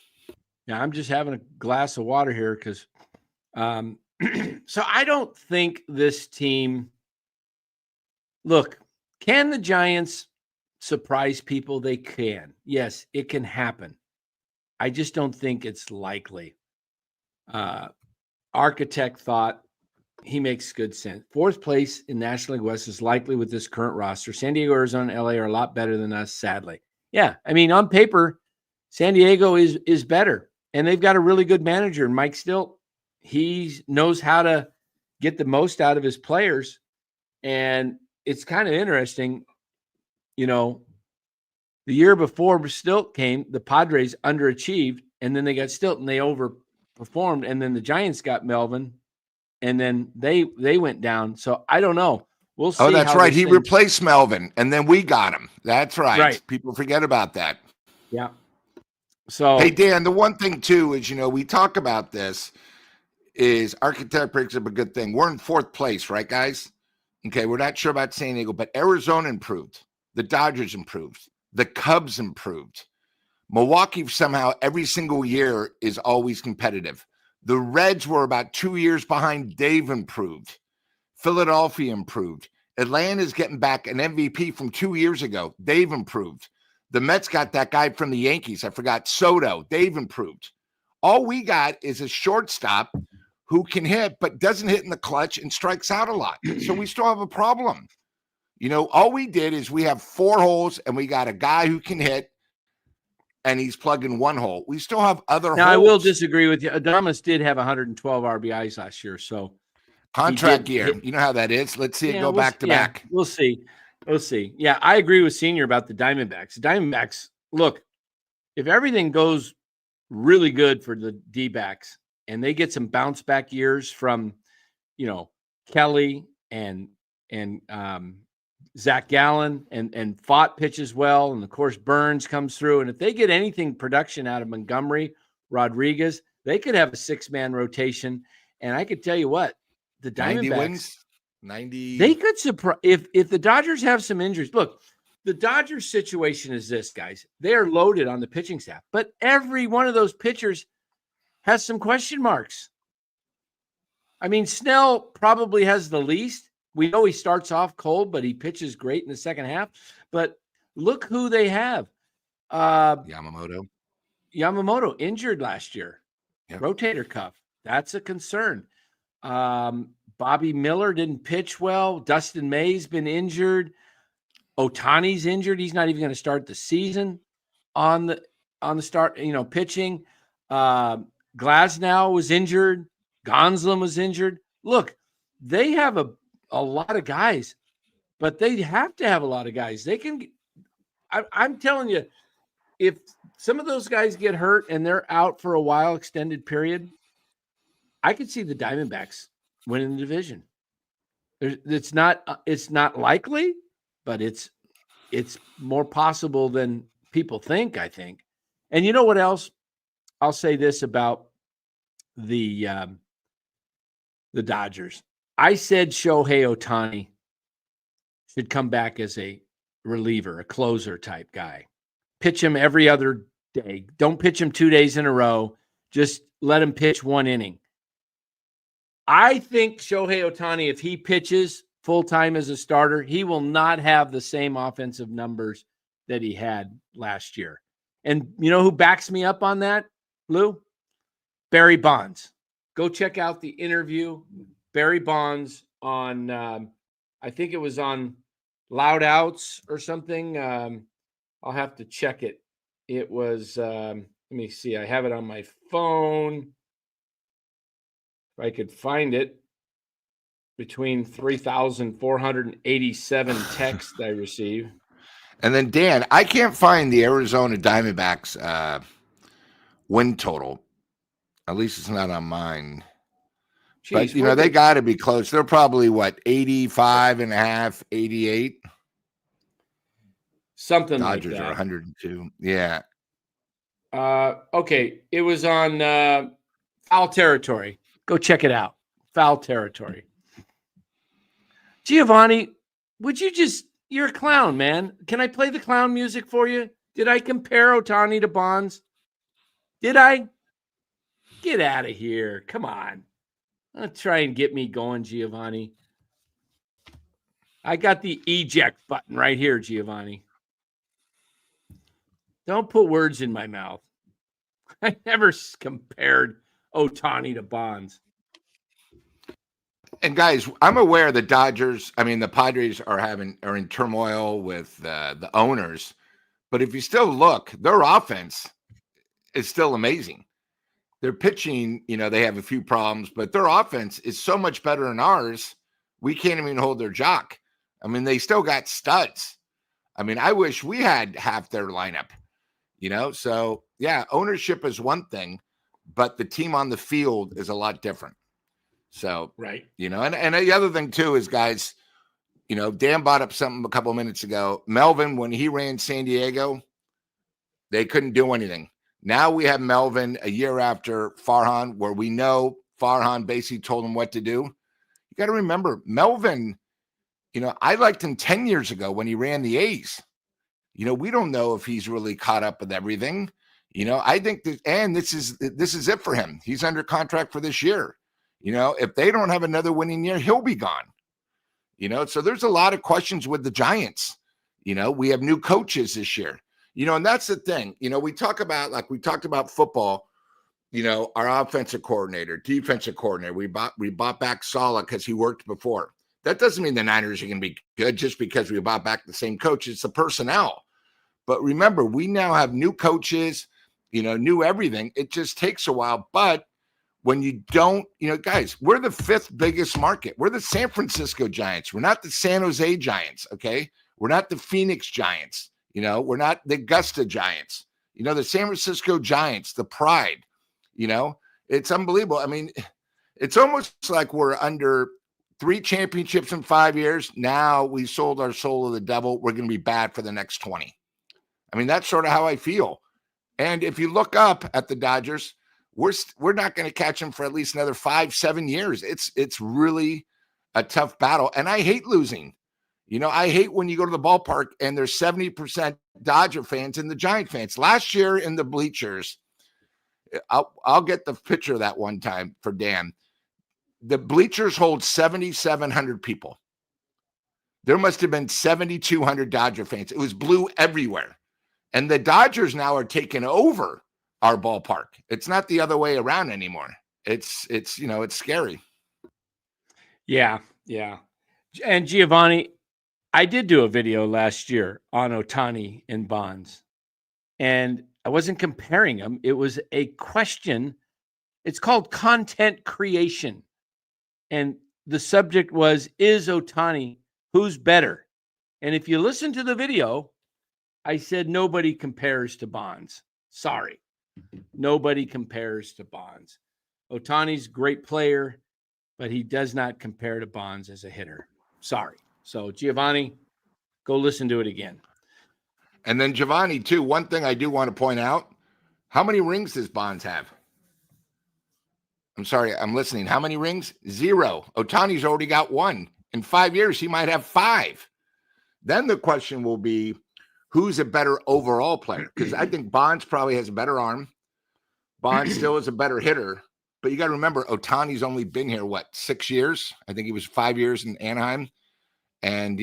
[SPEAKER 1] Yeah, I'm just having a glass of water here because so I don't think this team – look, can the Giants surprise people? They can. Yes, it can happen. I just don't think it's likely. Architect thought he makes good sense. 4th place in National League West is likely with this current roster. San Diego, Arizona, LA are a lot better than us, sadly. Yeah, I mean, on paper, San Diego is better. And they've got a really good manager. And Mike Stilt, he knows how to get the most out of his players. And it's kind of interesting, the year before Stilt came, the Padres underachieved, and then they got Stilt and they overperformed, and then the Giants got Melvin, and then they went down. So I don't know. We'll see.
[SPEAKER 3] Oh, that's right. He replaced Melvin, and then we got him. That's right. People forget about that.
[SPEAKER 1] Yeah. So
[SPEAKER 3] hey, Dan, the one thing too is, we talk about this is Architect brings up a good thing. We're in 4th place, right, guys? Okay, we're not sure about San Diego, but Arizona improved. The Dodgers improved. The Cubs improved. Milwaukee somehow every single year is always competitive. The Reds were about 2 years behind. They've improved. Philadelphia improved. Atlanta's getting back an MVP from 2 years ago. They've improved. The Mets got that guy from the Yankees. I forgot, Soto. They've improved. All we got is a shortstop who can hit, but doesn't hit in the clutch and strikes out a lot. So we still have a problem. All we did is we have 4 holes and we got a guy who can hit and he's plugging 1 hole. We still have other holes.
[SPEAKER 1] I will disagree with you. Adames did have 112 RBIs last year. So
[SPEAKER 3] contract year. You know how that is. Let's see it go back to back.
[SPEAKER 1] We'll see. Yeah, I agree with Senior about the Diamondbacks. Diamondbacks, look, if everything goes really good for the D-backs and they get some bounce back years from, Kelly and Zach Gallen and Fott pitches well, and of course Burns comes through. And if they get anything production out of Montgomery, Rodriguez, they could have a 6-man rotation. And I could tell you what, the Diamondbacks
[SPEAKER 3] 90 wins. 90.
[SPEAKER 1] They could surprise if the Dodgers have some injuries. Look, the Dodgers situation is this, guys. They are loaded on the pitching staff, but every one of those pitchers has some question marks. I mean, Snell probably has the least. We know he starts off cold, but he pitches great in the second half. But look who they have.
[SPEAKER 3] Yamamoto
[SPEAKER 1] injured last year. Yep. Rotator cuff. That's a concern. Bobby Miller didn't pitch well. Dustin May's been injured. Ohtani's injured. He's not even going to start the season on the start, pitching. Glasnow was injured. Gonsolin was injured. Look, they have a lot of guys, but they have to have a lot of guys. They can I'm telling you, if some of those guys get hurt and they're out for a while, extended period, I could see the Diamondbacks winning the division. It's not likely, but it's more possible than people think, I think. And you know what else? I'll say this about the Dodgers. I said Shohei Ohtani should come back as a reliever, a closer type guy. Pitch him every other day. Don't pitch him 2 days in a row. Just let him pitch 1 inning. I think Shohei Ohtani, if he pitches full-time as a starter, he will not have the same offensive numbers that he had last year. And you know who backs me up on that, Lou? Barry Bonds. Go check out the interview. Barry Bonds on, I think it was on Loud Outs or something. I'll have to check it. It was, let me see. I have it on my phone. If I could find it. Between 3,487 texts I receive.
[SPEAKER 3] And then, Dan, I can't find the Arizona Diamondbacks win total. At least it's not on mine.
[SPEAKER 1] Jeez,
[SPEAKER 3] but, you know, they got to be close. They're probably, 85 and a half, 88?
[SPEAKER 1] Something
[SPEAKER 3] Dodgers
[SPEAKER 1] like that.
[SPEAKER 3] Are 102. Yeah.
[SPEAKER 1] Okay. It was on Foul Territory. Go check it out. Foul Territory. Giovanni, would you you're a clown, man. Can I play the clown music for you? Did I compare Ohtani to Bonds? Did I? Get out of here. Come on. Don't try and get me going, Giovanni. I got the eject button right here, Giovanni. Don't put words in my mouth. I never compared Ohtani to Bonds.
[SPEAKER 3] And guys, I'm aware the the Padres are in turmoil with the owners, but if you still look, their offense is still amazing. Their pitching, they have a few problems, but their offense is so much better than ours. We can't even hold their jock. I mean, they still got studs. I mean, I wish we had half their lineup, So yeah, ownership is one thing, but the team on the field is a lot different. So,
[SPEAKER 1] right.
[SPEAKER 3] And the other thing too is, guys, Dan brought up something a couple of minutes ago. Melvin, when he ran San Diego, they couldn't do anything. Now we have Melvin a year after Farhan, where we know Farhan basically told him what to do. You got to remember, Melvin, I liked him 10 years ago when he ran the A's. We don't know if he's really caught up with everything. I think that, and this is it for him. He's under contract for this year. If they don't have another winning year, he'll be gone. So there's a lot of questions with the Giants. We have new coaches this year. And that's the thing. We talked about football, our offensive coordinator, defensive coordinator. We bought back Saleh because he worked before. That doesn't mean the Niners are going to be good just because we bought back the same coach. It's the personnel. But remember, we now have new coaches, new everything. It just takes a while. But when you don't, guys, we're the fifth biggest market. We're the San Francisco Giants. We're not the San Jose Giants, okay? We're not the Phoenix Giants. We're not the Augusta Giants. The San Francisco Giants, the pride, it's unbelievable. I mean, it's almost like we're under 3 championships in 5 years. Now we sold our soul to the devil. We're going to be bad for the next 20. I mean, that's sort of how I feel. And if you look up at the Dodgers, we're not going to catch them for at least another 5-7 years. It's really a tough battle. And I hate losing. I hate when you go to the ballpark and there's 70% Dodger fans and the Giant fans. Last year in the bleachers, I'll get the picture of that one time for Dan. The bleachers hold 7,700 people. There must have been 7,200 Dodger fans. It was blue everywhere. And the Dodgers now are taking over our ballpark. It's not the other way around anymore. It's scary.
[SPEAKER 1] Yeah. And Giovanni, I did do a video last year on Ohtani and Bonds, and I wasn't comparing them. It was a question. It's called content creation. And the subject was, is Ohtani, who's better? And if you listen to the video, I said, nobody compares to Bonds. Sorry. Nobody compares to Bonds. Ohtani's a great player, but he does not compare to Bonds as a hitter. Sorry. So, Giovanni, go listen to it again.
[SPEAKER 3] And then, Giovanni, too, one thing I do want to point out, how many rings does Bonds have? I'm sorry, I'm listening. How many rings? 0. Ohtani's already got 1. In 5 years, he might have 5. Then the question will be, who's a better overall player? Because I think Bonds probably has a better arm. Bonds still is a better hitter. But you got to remember, Ohtani's only been here, 6 years? I think he was 5 years in Anaheim. And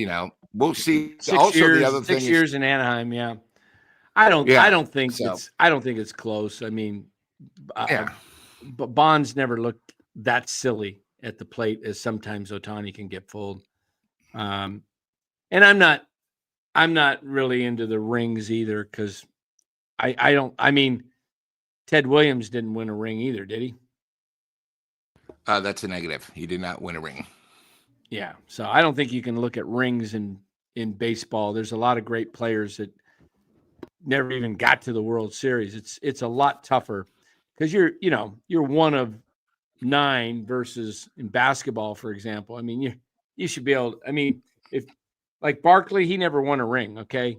[SPEAKER 3] we'll see.
[SPEAKER 1] 6 years, the other thing 6 years in Anaheim. Yeah. I don't think it's close. I mean, but Bonds never looked that silly at the plate as sometimes Ohtani can get fooled. And I'm not really into the rings either, because I mean, Ted Williams didn't win a ring either, did he?
[SPEAKER 3] That's a negative. He did not win a ring.
[SPEAKER 1] Yeah. So I don't think you can look at rings in baseball. There's a lot of great players that never even got to the World Series. It's a lot tougher because you're one of 9 versus in basketball, for example. I mean, you should be able to, I mean, if like Barkley, he never won a ring. Okay.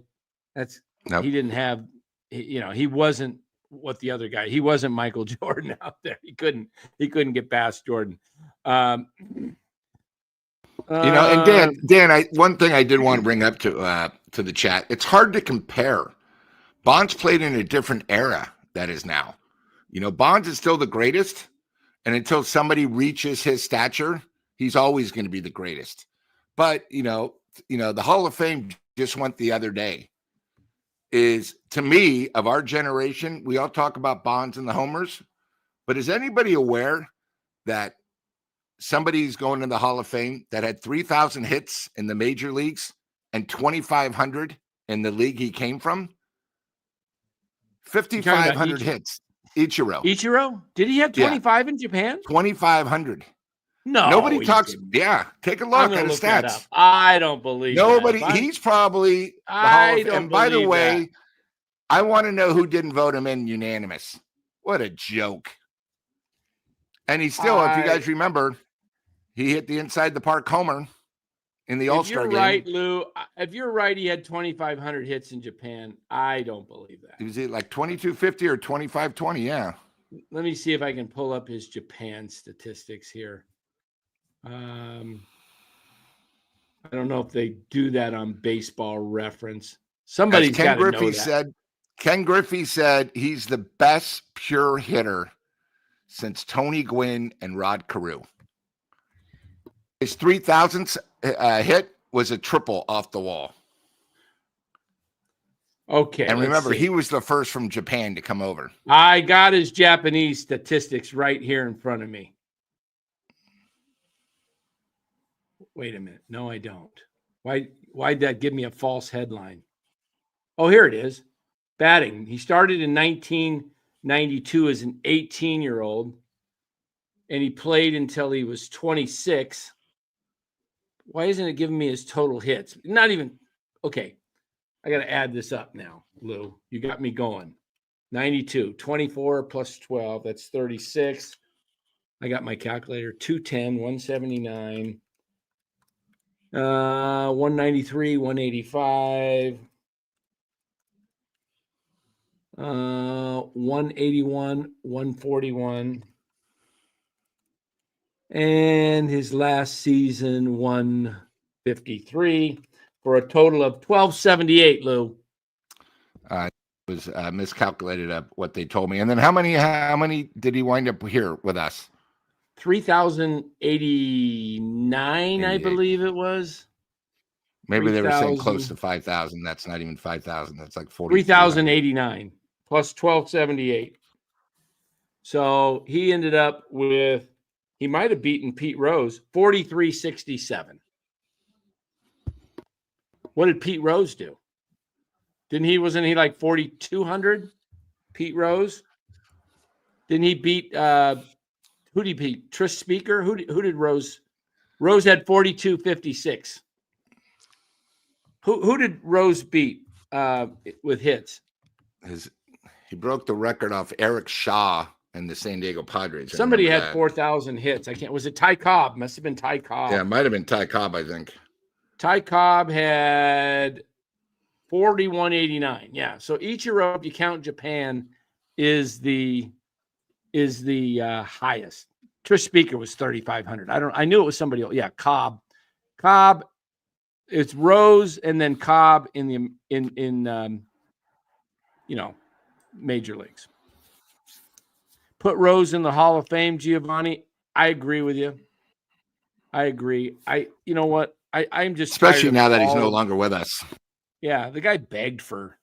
[SPEAKER 1] He didn't have, he wasn't what the other guy, he wasn't Michael Jordan out there. He couldn't get past Jordan.
[SPEAKER 3] And Dan, one thing I did want to bring up to the chat, it's hard to compare. Bonds played in a different era that is now. Bonds is still the greatest, and until somebody reaches his stature, he's always going to be the greatest. But the Hall of Fame just went the other day. Is, to me, of our generation, we all talk about Bonds and the homers, but is anybody aware that somebody's going to the Hall of Fame that had 3,000 hits in the major leagues and 2,500 in the league he came from? 5,500 hits. Ichiro.
[SPEAKER 1] Ichiro? Did he have 25 in Japan?
[SPEAKER 3] 2,500.
[SPEAKER 1] No.
[SPEAKER 3] Nobody talks. Yeah. Take a look at his stats.
[SPEAKER 1] I don't believe
[SPEAKER 3] nobody. He's probably the Hall of Fame. And by the way, I want to know who didn't vote him in unanimous. What a joke. And he still, if you guys remember, he hit the inside the park homer in the All-Star game.
[SPEAKER 1] If you're right, Lou, if you're right, he had 2,500 hits in Japan. I don't believe that.
[SPEAKER 3] Was it like 2250 or 2520? Yeah.
[SPEAKER 1] Let me see if I can pull up his Japan statistics here. I don't know if they do that on Baseball Reference. Somebody's got to know that.
[SPEAKER 3] Ken Griffey said he's the best pure hitter since Tony Gwynn and Rod Carew. His 3,000th hit was a triple off the wall.
[SPEAKER 1] Okay.
[SPEAKER 3] And remember, he was the first from Japan to come over.
[SPEAKER 1] I got his Japanese statistics right here in front of me. Wait a minute. No, I don't. Why'd that give me a false headline? Oh, here it is. Batting. He started in 1992 as an 18-year-old, and he played until he was 26. Why isn't it giving me his total hits? Not even. Okay. I got to add this up now, Lou. You got me going. 92, 24 plus 12. That's 36. I got my calculator. 210, 179, 193, 185, 181, 141. And his last season, 153. For a total of 1,278, Lou.
[SPEAKER 3] It was miscalculated up what they told me. And then how many did he wind up here with us?
[SPEAKER 1] 3,089, I believe it was.
[SPEAKER 3] Maybe 3, they were saying close to 5,000. That's not even 5,000. That's like 40.
[SPEAKER 1] 3,089 plus 1,278. So he ended up with, he might have beaten Pete Rose, 4,367. What did Pete Rose do? Wasn't he like 4,200? Pete Rose? Didn't he beat, who did he beat? Trish Speaker? Who did Rose? Rose had 4,256. Who did Rose beat with hits?
[SPEAKER 3] He broke the record off Eric Shaw and the San Diego Padres.
[SPEAKER 1] Somebody had 4,000 hits. Was it Ty Cobb? Must have been Ty Cobb.
[SPEAKER 3] Yeah, it might have been Ty Cobb, I think.
[SPEAKER 1] Ty Cobb had 4,189. Yeah. So Ichiro, if you count Japan, is the highest. Trish Speaker was 3,500. I knew it was somebody else. Yeah, Cobb. It's Rose and then Cobb in major leagues. Put Rose in the Hall of Fame, Giovanni. I agree with you. I agree. You know what? I'm just
[SPEAKER 3] Especially
[SPEAKER 1] tired
[SPEAKER 3] now
[SPEAKER 1] of
[SPEAKER 3] that he's
[SPEAKER 1] all
[SPEAKER 3] no
[SPEAKER 1] of-
[SPEAKER 3] longer with us.
[SPEAKER 1] Yeah, the guy begged for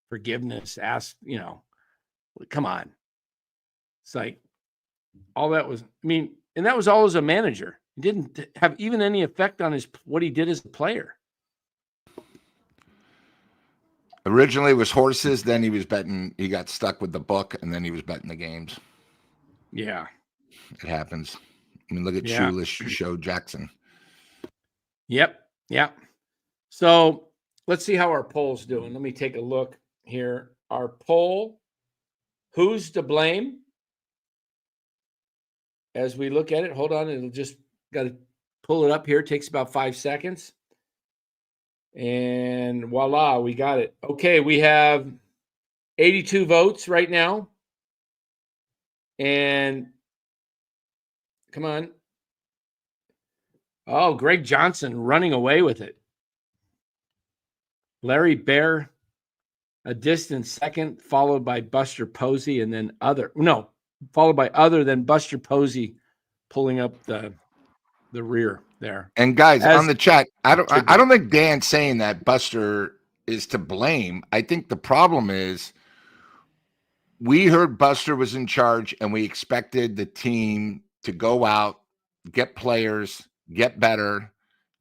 [SPEAKER 1] forgiveness, asked, come on. It's like all that was, and that was all as a manager. He didn't have even any effect on what he did as a player.
[SPEAKER 3] Originally it was horses, then he was betting. He got stuck with the book, and then he was betting the games.
[SPEAKER 1] Yeah.
[SPEAKER 3] It happens. Look at
[SPEAKER 1] Yeah.
[SPEAKER 3] Shoeless Show Jackson.
[SPEAKER 1] Yep. So let's see how our poll's doing. Let me take a look here. Our poll, who's to blame? As we look at it, hold on. It'll just got to pull it up here. It takes about 5 seconds. And voila, we got it. Okay, we have 82 votes right now. And come on. Oh, Greg Johnson running away with it. Larry Bear, a distant second, followed by Buster Posey, and then followed by other than Buster Posey pulling up the rear there.
[SPEAKER 3] And guys, on the chat, I don't think Dan's saying that Buster is to blame. I think the problem is we heard Buster was in charge, and we expected the team to go out, get players, get better,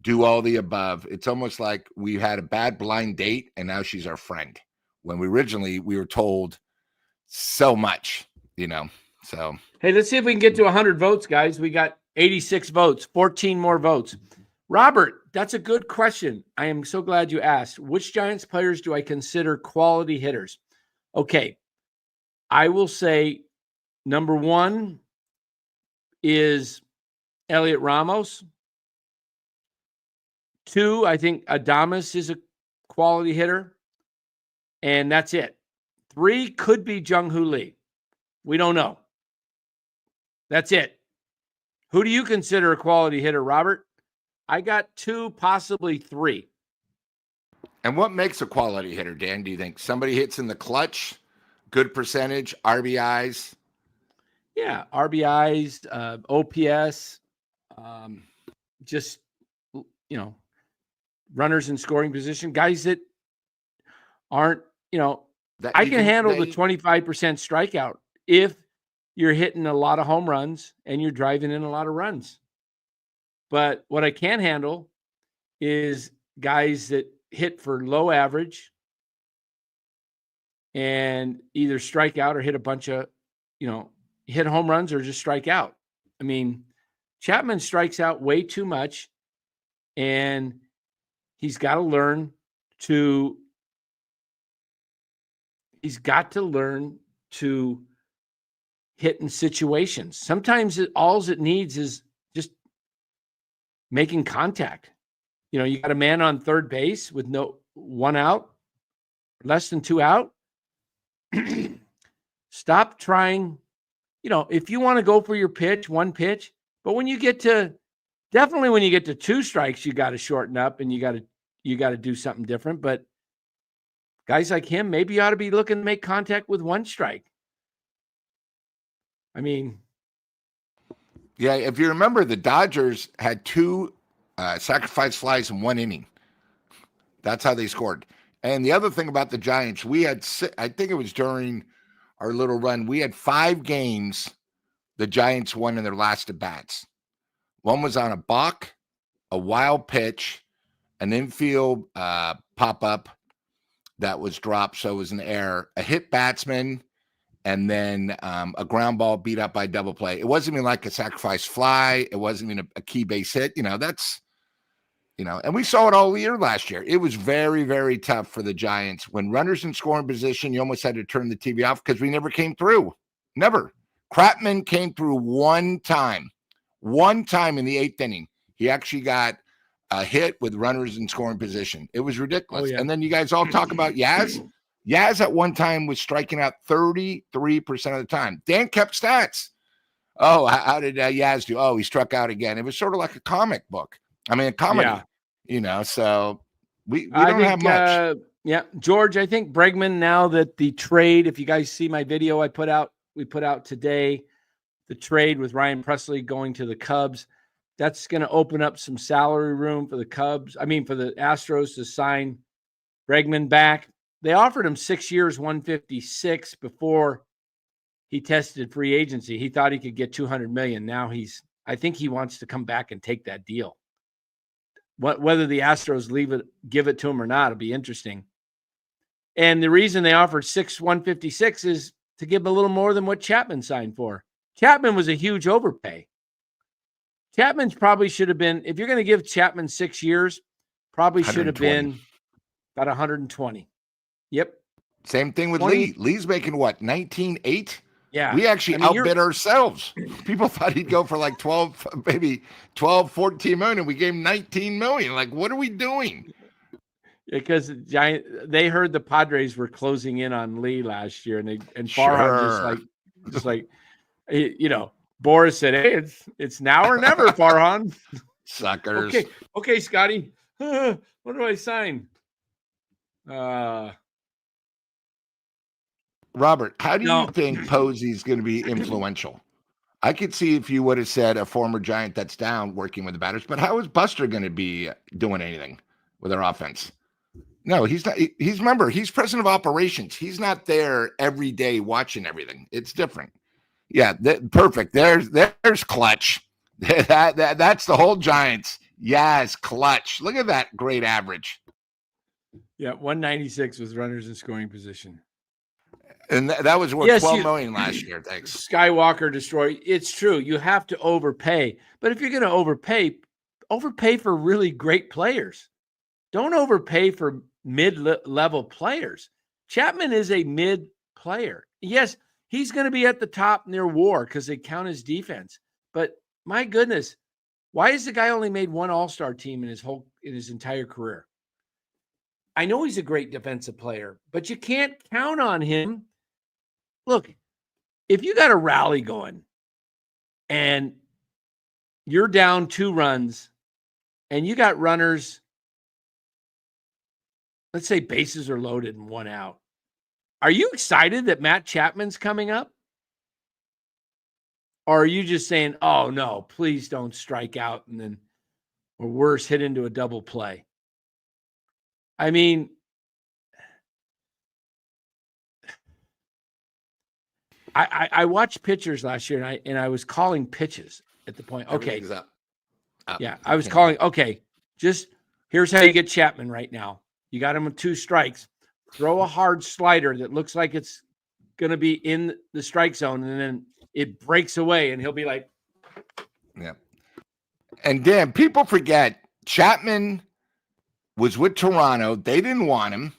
[SPEAKER 3] do all the above. It's almost like we had a bad blind date, and now she's our friend. When we were told so much, So
[SPEAKER 1] hey, let's see if we can get to 100 votes, guys. We got 86 votes, 14 more votes. Robert, that's a good question. I am so glad you asked. Which Giants players do I consider quality hitters? Okay, I will say number one is Elliot Ramos. 2, I think Adames is a quality hitter. And that's it. 3 could be Jung-Hoo Lee. We don't know. That's it. Who do you consider a quality hitter, Robert? I got 2, possibly 3.
[SPEAKER 3] And what makes a quality hitter, Dan? Do you think somebody hits in the clutch, good percentage, RBIs?
[SPEAKER 1] Yeah, RBIs, OPS, just, runners in scoring position, guys that aren't, I can handle the 25% strikeout if you're hitting a lot of home runs and you're driving in a lot of runs. But what I can't handle is guys that hit for low average and either strike out or hit a bunch of, hit home runs or just strike out. Chapman strikes out way too much, and he's got to learn to hit in situations. Sometimes all it needs is just making contact. You got a man on third base with one out, less than 2 out. Stop trying, if you want to go for your pitch, one pitch, but when you get to 2 strikes, you got to shorten up and you got to do something different. But guys like him, maybe you ought to be looking to make contact with 1 strike.
[SPEAKER 3] Yeah, if you remember, the Dodgers had 2 sacrifice flies in 1 inning. That's how they scored. And the other thing about the Giants, we had, I think it was during our little run, we had 5 games the Giants won in their last at-bats. 1 was on a balk, a wild pitch, an infield pop-up that was dropped, so it was an error, a hit batsman, and then a ground ball beat up by double play. It wasn't even like a sacrifice fly. It wasn't even a key base hit. And we saw it all year last year. It was very, very tough for the Giants. When runners in scoring position, you almost had to turn the TV off because we never came through. Never. Chapman came through one time in the 8th inning. He actually got a hit with runners in scoring position. It was ridiculous.
[SPEAKER 1] Oh, yeah.
[SPEAKER 3] And then you guys all talk about Yaz. Yaz at one time was striking out 33% of the time. Dan kept stats. Oh, how did Yaz do? Oh, he struck out again. It was sort of like a comic book. A comedy, so we don't have much.
[SPEAKER 1] George, I think Bregman, now that the trade, if you guys see my video we put out today, the trade with Ryan Presley going to the Cubs, That's going to open up some salary room for the Cubs. I mean, for the Astros to sign Bregman back. They offered him 6 years, 156 before he tested free agency. He thought he could get $200 million. Now I think he wants to come back and take that deal. Whether the Astros give it to him or not, it'll be interesting. And the reason they offered 156 is to give him a little more than what Chapman signed for. Chapman was a huge overpay. Chapman's probably should have been, if you're going to give Chapman 6 years, probably should have been about 120. Yep.
[SPEAKER 3] Same thing with Lee. Lee's making what, 19.8?
[SPEAKER 1] Yeah.
[SPEAKER 3] We actually outbid ourselves. People thought he'd go for like 12, maybe 12, 14 million, and we gave him 19 million. Like, what are we doing?
[SPEAKER 1] Because they heard the Padres were closing in on Lee last year, and Farhan just like, you know, Boris said, "Hey, it's now or never, Farhan."
[SPEAKER 3] Suckers.
[SPEAKER 1] Okay, Scotty. What do I sign?
[SPEAKER 3] Robert, how do you think Posey's going to be influential? I could see if you would have said a former Giant that's down working with the batters, but how is Buster going to be doing anything with our offense? No, he's not. Remember, he's president of operations. He's not there every day watching everything. It's different. Yeah, perfect. There's Clutch. That's the whole Giants. Yes, Clutch. Look at that great average.
[SPEAKER 1] Yeah, 196 with runners in scoring position.
[SPEAKER 3] And that was worth $12 million last year. Thanks.
[SPEAKER 1] Skywalker destroy. It's true. You have to overpay. But if you're going to overpay for really great players. Don't overpay for mid-level players. Chapman is a mid player. Yes, he's going to be at the top near WAR because they count his defense. But my goodness, why has the guy only made one All-Star team in his entire career? I know he's a great defensive player, but you can't count on him. Look, if you got a rally going and you're down 2 runs and you got runners, let's say bases are loaded and 1 out. Are you excited that Matt Chapman's coming up? Or are you just saying, oh, no, please don't strike out and then, or worse, hit into a double play? I mean, I watched pitchers last year and I was calling pitches at the point. Okay. Yeah, I was calling, okay, just here's how you get Chapman right now. You got him with 2 strikes. Throw a hard slider that looks like it's going to be in the strike zone, and then it breaks away, and he'll be like.
[SPEAKER 3] Yeah. And Dan, people forget Chapman was with Toronto. They didn't want him.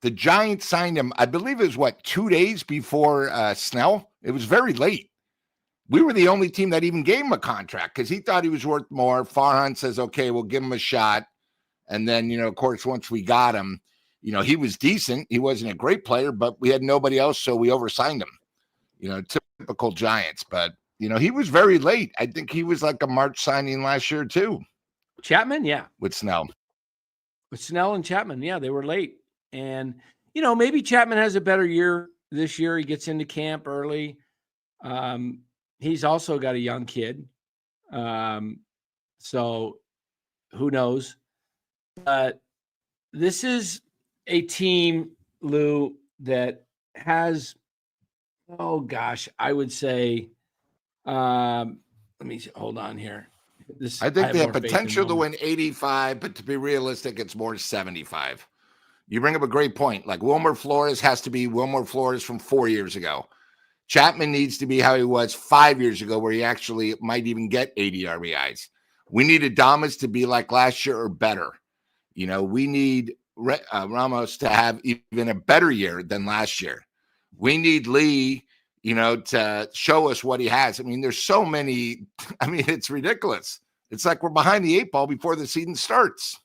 [SPEAKER 3] The Giants signed him, I believe it was, 2 days before Snell? It was very late. We were the only team that even gave him a contract because he thought he was worth more. Farhan says, okay, we'll give him a shot. And then, of course, once we got him, he was decent. He wasn't a great player, but we had nobody else, so we oversigned him. Typical Giants. But, he was very late. I think he was like a March signing last year, too.
[SPEAKER 1] Chapman, yeah.
[SPEAKER 3] With Snell.
[SPEAKER 1] With Snell and Chapman, yeah, they were late. And, maybe Chapman has a better year this year. He gets into camp early. He's also got a young kid. So who knows? But this is a team, Lou, that has, I would say, let me hold on here.
[SPEAKER 3] I think they have potential to win 85, but to be realistic, it's more 75. You bring up a great point. Like Wilmer Flores has to be Wilmer Flores from 4 years ago. Chapman needs to be how he was 5 years ago, where he actually might even get 80 RBIs. We need Adames to be like last year or better. We need Ramos to have even a better year than last year. We need Lee, to show us what he has. I mean, there's so many. I mean, it's ridiculous. It's like we're behind the 8 ball before the season starts.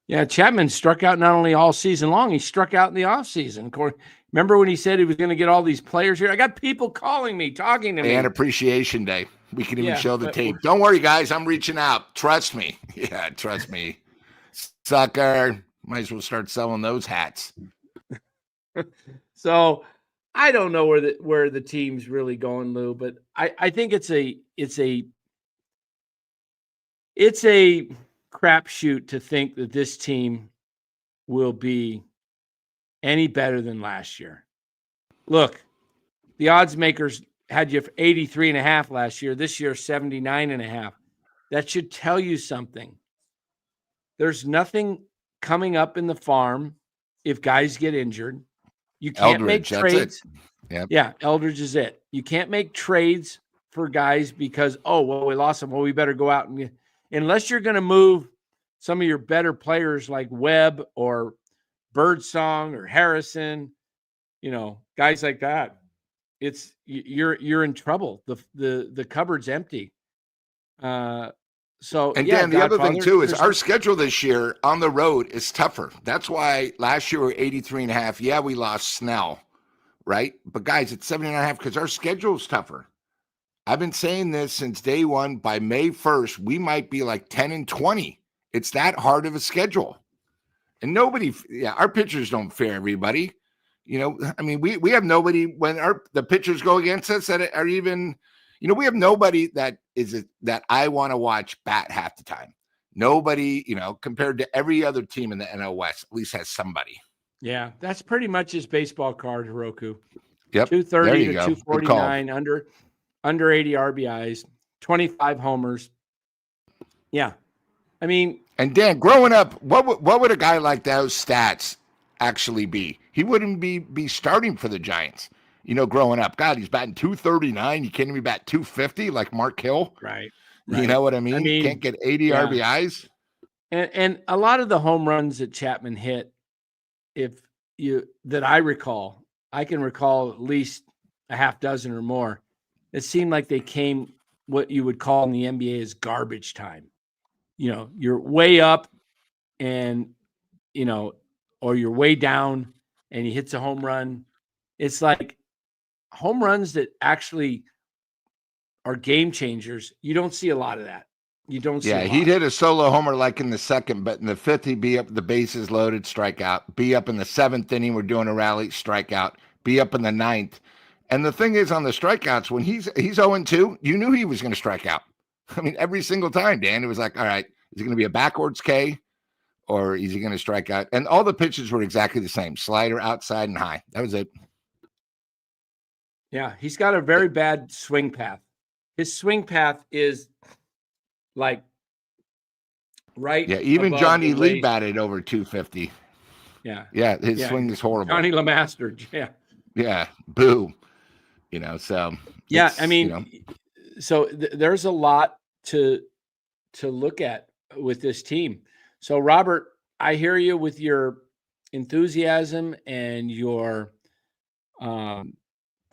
[SPEAKER 1] Yeah, Chapman struck out not only all season long, he struck out in the offseason. Of course, remember when he said he was going to get all these players here? I got people calling me, talking to me.
[SPEAKER 3] And Appreciation Day. We can even show the tape. Don't worry, guys. I'm reaching out. Trust me. Yeah, trust me. Sucker. Might as well start selling those hats.
[SPEAKER 1] So I don't know where the team's really going, Lou, but I think it's a it's a crapshoot to think that this team will be any better than last year. Look, the odds makers had you for 83.5 last year. This year, 79.5. That should tell you something. There's nothing coming up in the farm if guys get injured. You can't
[SPEAKER 3] Eldridge,
[SPEAKER 1] make trades.
[SPEAKER 3] Yep.
[SPEAKER 1] Yeah, Eldridge is it. You can't make trades for guys because, oh, well, we lost them. Well, we better go out and unless you're going to move some of your better players like Webb or Birdsong or Harrison, guys like that. It's you're in trouble. The cupboard's empty. So
[SPEAKER 3] and
[SPEAKER 1] yeah,
[SPEAKER 3] Dan, the other thing too is
[SPEAKER 1] there's
[SPEAKER 3] our schedule this year on the road is tougher. That's why last year we were 83.5. Yeah, we lost Snell, right? But guys, it's 79.5 because our schedule is tougher. I've been saying this since day one. By May 1st, we might be like 10-20. It's that hard of a schedule. And our pitchers don't fare everybody. I mean, we have nobody when the pitchers go against us that are even, we have nobody that I want to watch bat half the time. Nobody, compared to every other team in the NL West, at least has somebody.
[SPEAKER 1] Yeah, that's pretty much his baseball card, Hiroku.
[SPEAKER 3] Yep.
[SPEAKER 1] 230 to 249, under 80 RBIs, 25 homers. Yeah. I mean,
[SPEAKER 3] and Dan, growing up, what would a guy like those stats actually be? He wouldn't be starting for the Giants. Growing up, God, he's batting 239. You can't even bat 250 like Mark Hill.
[SPEAKER 1] Right.
[SPEAKER 3] You know what I mean? You can't get 80 RBIs.
[SPEAKER 1] And a lot of the home runs that Chapman hit, that I can recall at least a half dozen or more. It seemed like they came what you would call in the NBA as garbage time. You're way up and, or you're way down and he hits a home run. It's like home runs that actually are game changers. You don't see a lot of that. You don't see.
[SPEAKER 3] Yeah, he'd hit a solo homer like in the second, but in the fifth, he'd be up, the bases loaded, strikeout. Be up in the seventh inning, we're doing a rally, strikeout. Be up in the ninth. And the thing is, on the strikeouts, when he's 0-2, you knew he was going to strike out. I mean, every single time, Dan, it was like, all right, is it going to be a backwards K or is he going to strike out? And all the pitches were exactly the same: slider, outside, and high. That was it.
[SPEAKER 1] Yeah, he's got a very bad swing path. His swing path is like right.
[SPEAKER 3] Yeah, even
[SPEAKER 1] above
[SPEAKER 3] Johnny
[SPEAKER 1] the
[SPEAKER 3] Lee
[SPEAKER 1] waist.
[SPEAKER 3] batted over 250.
[SPEAKER 1] Yeah.
[SPEAKER 3] Yeah, his swing is horrible.
[SPEAKER 1] Johnny LeMaster. Yeah.
[SPEAKER 3] Yeah, boo. So.
[SPEAKER 1] Yeah, I mean, so there's a lot to look at with this team. So, Robert, I hear you with your enthusiasm and your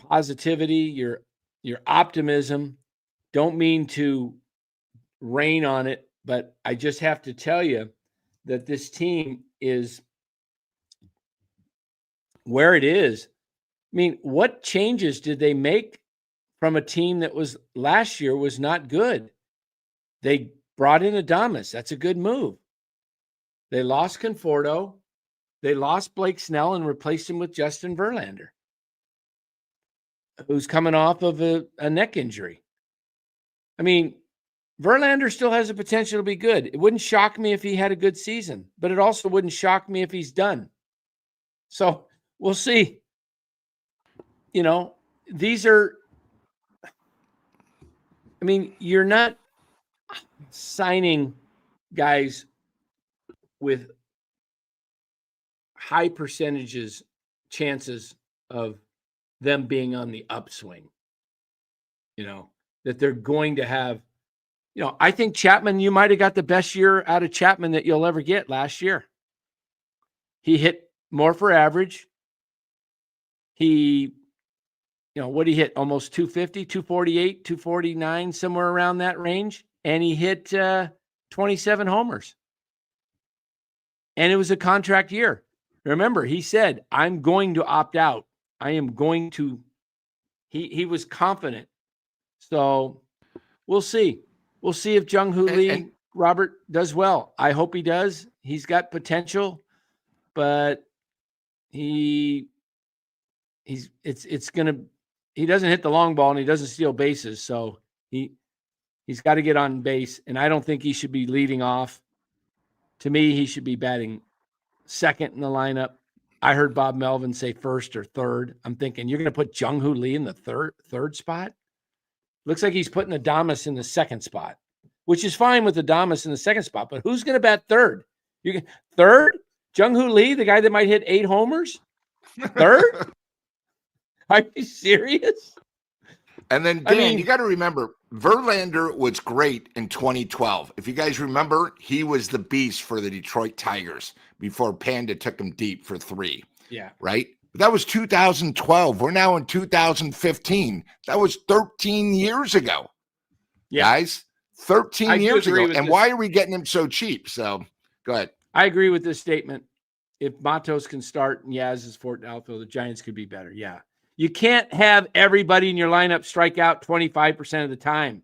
[SPEAKER 1] positivity, your optimism. Don't mean to rain on it, but I just have to tell you that this team is where it is. I mean, what changes did they make from a team that was last year was not good? They brought in Adames. That's a good move. They lost Conforto. They lost Blake Snell and replaced him with Justin Verlander, who's coming off of a neck injury. I mean, Verlander still has the potential to be good. It wouldn't shock me if he had a good season, but it also wouldn't shock me if he's done. So we'll see. These are, I mean, you're not signing guys with high chances of them being on the upswing, that they're going to have, I think Chapman, you might have got the best year out of Chapman that you'll ever get last year. He hit more for average. He, what he hit? Almost 250, 248, 249, somewhere around that range. And he hit 27 homers. And it was a contract year. Remember, he said, I'm going to opt out. I am going to. He was confident. So we'll see. We'll see if Jung-Hoo Lee, Robert, does well. I hope he does. He's got potential, but he doesn't hit the long ball and he doesn't steal bases. So He's got to get on base, and I don't think he should be leading off. To me, he should be batting second in the lineup. I heard Bob Melvin say first or third. I'm thinking you're going to put Jung-Hoo Lee in the third spot? Looks like he's putting Adames in the second spot, which is fine with Adames in the second spot, but who's going to bat third? Third? Jung-Hoo Lee, the guy that might hit 8 homers? Third? Are you serious?
[SPEAKER 3] And then, Dan, you got to remember, Verlander was great in 2012. If you guys remember, he was the beast for the Detroit Tigers before Panda took him deep for 3.
[SPEAKER 1] Yeah.
[SPEAKER 3] Right? But that was 2012. We're now in 2015. That was 13 years ago. Yeah. Guys, 13 years ago. And why are we getting him so cheap? So, go ahead.
[SPEAKER 1] I agree with this statement. If Matos can start and Yaz is fourth outfield, the Giants could be better. Yeah. You can't have everybody in your lineup strike out 25% of the time.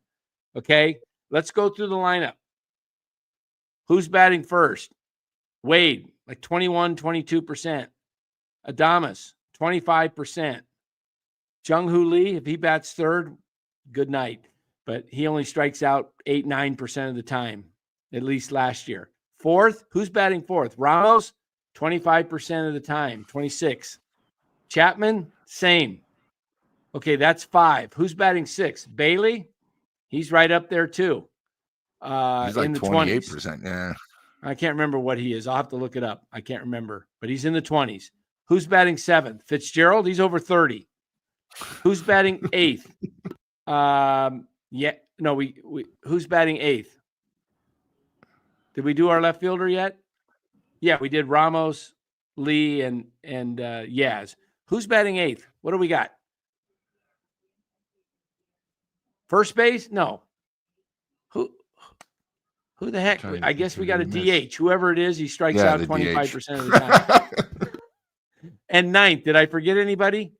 [SPEAKER 1] Okay? Let's go through the lineup. Who's batting first? Wade, like 21, 22%. Adames, 25%. Jung-Hoo Lee, if he bats third, good night. But he only strikes out 8, 9% of the time, at least last year. Fourth, who's batting fourth? Ramos, 25% of the time, 26. Chapman, same. Okay, that's 5. Who's batting 6? Bailey? He's right up there too.
[SPEAKER 3] He's like
[SPEAKER 1] in the
[SPEAKER 3] 28%.
[SPEAKER 1] 20s.
[SPEAKER 3] Yeah.
[SPEAKER 1] I can't remember what he is. I'll have to look it up. I can't remember, but he's in the 20s. Who's batting 7th? Fitzgerald? He's over 30. Who's batting 8th? Who's batting 8th? Did we do our left fielder yet? Yeah, we did Ramos, Lee, and Yaz. Who's batting 8th? What do we got? First base? No. Who the heck? I guess we got a DH. Whoever it is, he strikes out 25% of the time. And 9th, did I forget anybody?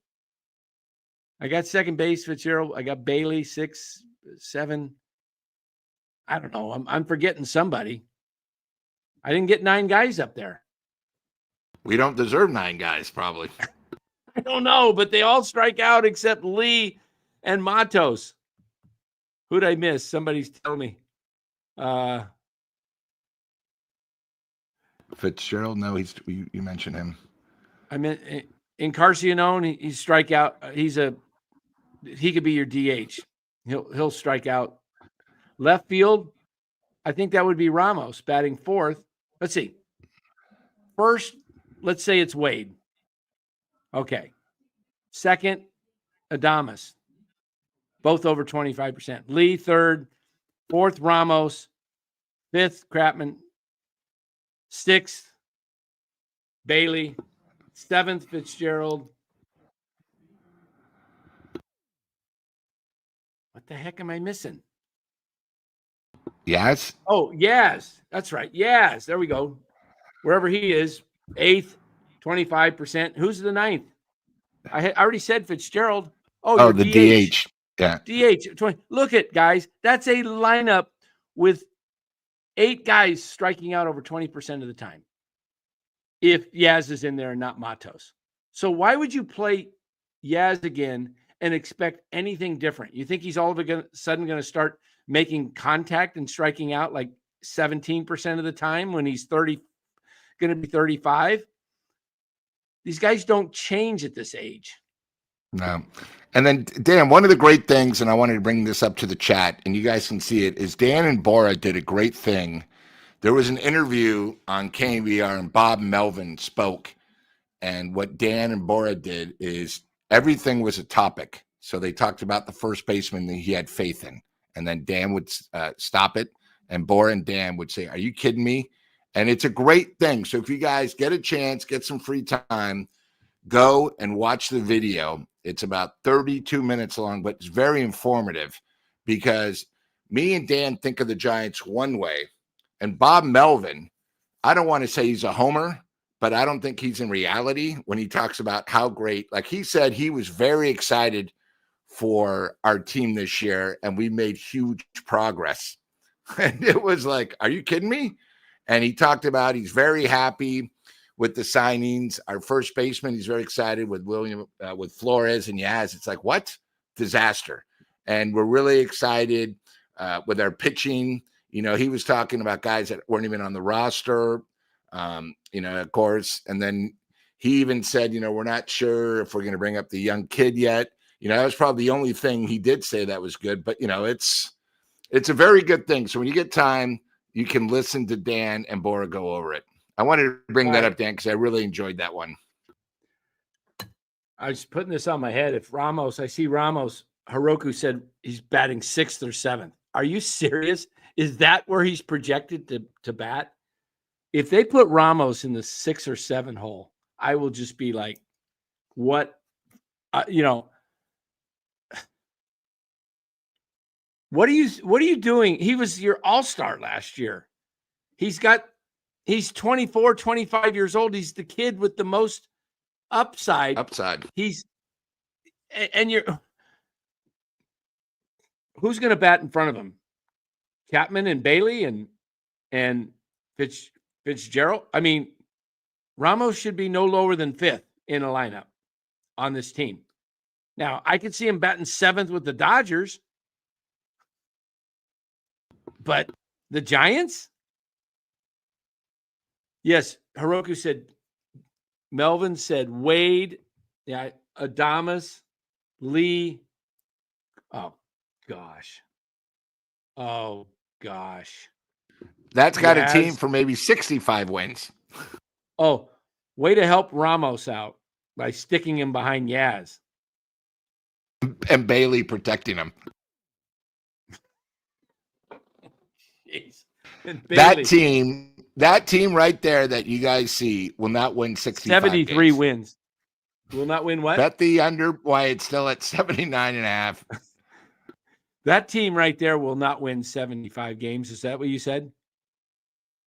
[SPEAKER 1] I got second base, Fitzgerald. I got Bailey, 6, 7. I don't know. I'm forgetting somebody. I didn't get 9 guys up there.
[SPEAKER 3] We don't deserve 9 guys, probably.
[SPEAKER 1] I don't know, but they all strike out except Lee and Matos. Who'd I miss? Somebody's tell me.
[SPEAKER 3] Fitzgerald? No, you mentioned him.
[SPEAKER 1] I mean, Encarnacion, he's strike out. He could be your DH. He'll strike out. Left field, I think that would be Ramos batting 4th. Let's see. First, let's say it's Wade. Okay. Second, Adames. Both over 25%. Lee, 3rd. 4th, Ramos. 5th, Chapman. 6th, Bailey. 7th, Fitzgerald. What the heck am I missing?
[SPEAKER 3] Yaz?
[SPEAKER 1] Oh, Yaz. That's right. Yaz. There we go. Wherever he is. 8th, 25%. Who's the 9th? I already said Fitzgerald.
[SPEAKER 3] Oh, the DH. Yeah.
[SPEAKER 1] DH. 20. Look at, guys. That's a lineup with 8 guys striking out over 20% of the time. If Yaz is in there and not Matos. So why would you play Yaz again and expect anything different? You think he's all of a sudden going to start making contact and striking out like 17% of the time when he's going to be 35? These guys don't change at this age.
[SPEAKER 3] No. And then, Dan, one of the great things, and I wanted to bring this up to the chat, and you guys can see it, is Dan and Bora did a great thing. There was an interview on KBR, and Bob Melvin spoke. And what Dan and Bora did is everything was a topic. So they talked about the first baseman that he had faith in. And then Dan would stop it. And Bora and Dan would say, "Are you kidding me?" And it's a great thing. So if you guys get a chance, get some free time, go and watch the video. It's about 32 minutes long, but it's very informative because me and Dan think of the Giants one way. And Bob Melvin, I don't want to say he's a homer, but I don't think he's in reality when he talks about how great, like he said, he was very excited for our team this year and we made huge progress. And it was like, are you kidding me? And he talked about he's very happy with the signings. Our first baseman, he's very excited with with Flores and Yaz. It's like, what? Disaster. And we're really excited with our pitching. You know, he was talking about guys that weren't even on the roster, you know, of course. And then he even said, you know, we're not sure if we're going to bring up the young kid yet. You know, that was probably the only thing he did say that was good. But, you know, it's a very good thing. So when you get time, you can listen to Dan and Bora go over it. I wanted to bring that up, Dan, because I really enjoyed that one.
[SPEAKER 1] I was putting this on my head. If I see Ramos, Hiroku said he's batting 6th or 7th. Are you serious? Is that where he's projected to bat? If they put Ramos in the 6 or 7 hole, I will just be like, what, you know, what are you doing? He was your all-star last year. He's 24, 25 years old. He's the kid with the most upside. Who's going to bat in front of him? Chapman and Bailey and Fitzgerald. I mean, Ramos should be no lower than 5th in a lineup on this team. Now, I could see him batting 7th with the Dodgers, but the Giants? Yes, Hiroku said, Melvin said Wade, yeah, Adames, Lee. Oh, gosh.
[SPEAKER 3] That's got a team for maybe 65 wins.
[SPEAKER 1] Oh, way to help Ramos out by sticking him behind Yaz.
[SPEAKER 3] And Bailey protecting him.
[SPEAKER 1] Jeez.
[SPEAKER 3] That team right there that you guys see will not win 65
[SPEAKER 1] 73
[SPEAKER 3] games.
[SPEAKER 1] wins. Will not win what?
[SPEAKER 3] Bet the under. Why it's still at 79.5.
[SPEAKER 1] That team right there will not win 75 games. Is that what you said?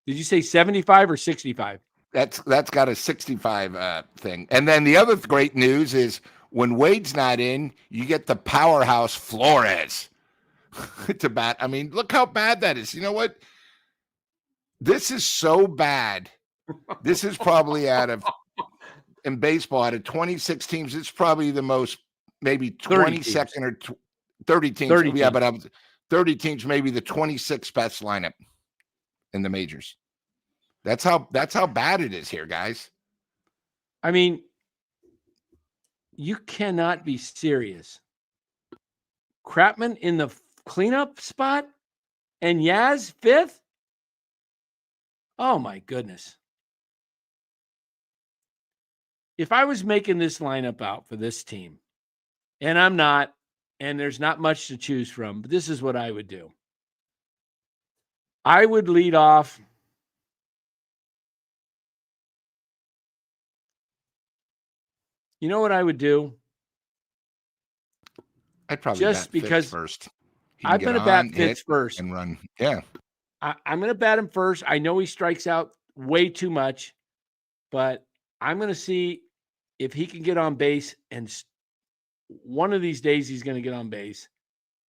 [SPEAKER 1] Did you say 75 or 65?
[SPEAKER 3] That's got a 65 thing. And then the other great news is when Wade's not in, you get the powerhouse Flores to bat. I mean, look how bad that is. You know what? This is so bad. This is probably in baseball, out of 26 teams, it's probably the most, maybe 22nd or 30 teams.
[SPEAKER 1] 30
[SPEAKER 3] yeah,
[SPEAKER 1] teams.
[SPEAKER 3] but 30 teams, maybe the 26th best lineup in the majors. That's how bad it is here, guys.
[SPEAKER 1] I mean, you cannot be serious. Chapman in the cleanup spot and Yaz 5th? Oh, my goodness. If I was making this lineup out for this team, and I'm not, and there's not much to choose from, but this is what I would do. I would lead off. You know what I would do?
[SPEAKER 3] I'd probably
[SPEAKER 1] just
[SPEAKER 3] bat
[SPEAKER 1] because
[SPEAKER 3] first.
[SPEAKER 1] I'm going to bat Fitz first
[SPEAKER 3] and run. Yeah,
[SPEAKER 1] I'm going to bat him first. I know he strikes out way too much, but I'm going to see if he can get on base, and one of these days he's going to get on base.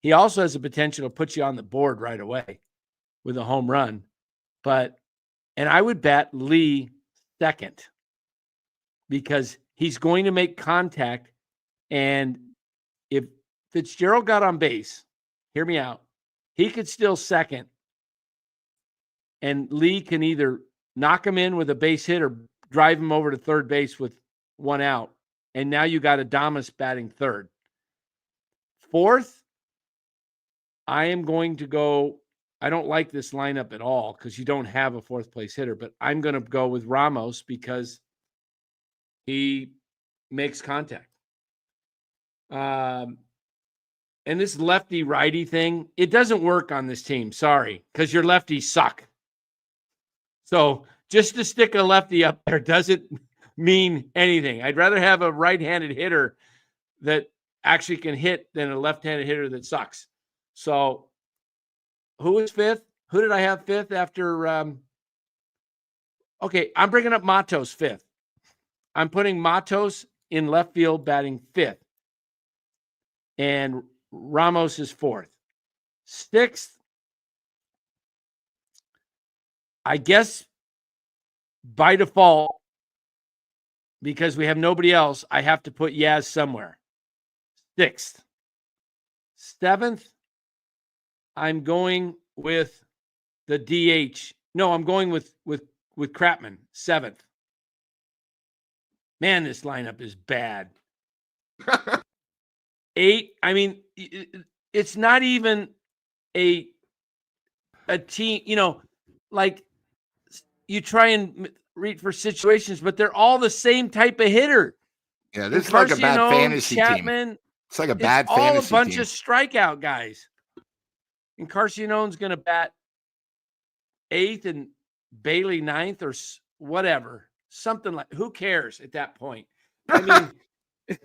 [SPEAKER 1] He also has the potential to put you on the board right away with a home run. And I would bat Lee second because he's going to make contact. And if Fitzgerald got on base, hear me out, he could still second. And Lee can either knock him in with a base hit or drive him over to third base with one out. And now you got Adames batting third. Fourth, I am going to go. I don't like this lineup at all because you don't have a fourth place hitter, but I'm going to go with Ramos because he makes contact. And this lefty righty thing, it doesn't work on this team. Sorry, because your lefties suck. So just to stick a lefty up there doesn't mean anything. I'd rather have a right-handed hitter that actually can hit than a left-handed hitter that sucks. So who is 5th? Who did I have 5th after? Okay, I'm bringing up Matos 5th. I'm putting Matos in left field batting 5th. And Ramos is 4th. 6th, I guess by default, because we have nobody else, I have to put Yaz somewhere. 6th. 7th, I'm going with the DH. No, I'm going with Chapman, 7th. Man, this lineup is bad. 8. I mean, it's not even a team, like you try and read for situations, but they're all the same type of hitter.
[SPEAKER 3] Yeah, this is like a bad fantasy
[SPEAKER 1] Chapman,
[SPEAKER 3] team. It's like a bad
[SPEAKER 1] all
[SPEAKER 3] fantasy
[SPEAKER 1] a bunch
[SPEAKER 3] team.
[SPEAKER 1] of strikeout guys. And Carcionone's going to bat 8th and Bailey 9th or whatever. Something like, who cares at that point? I mean,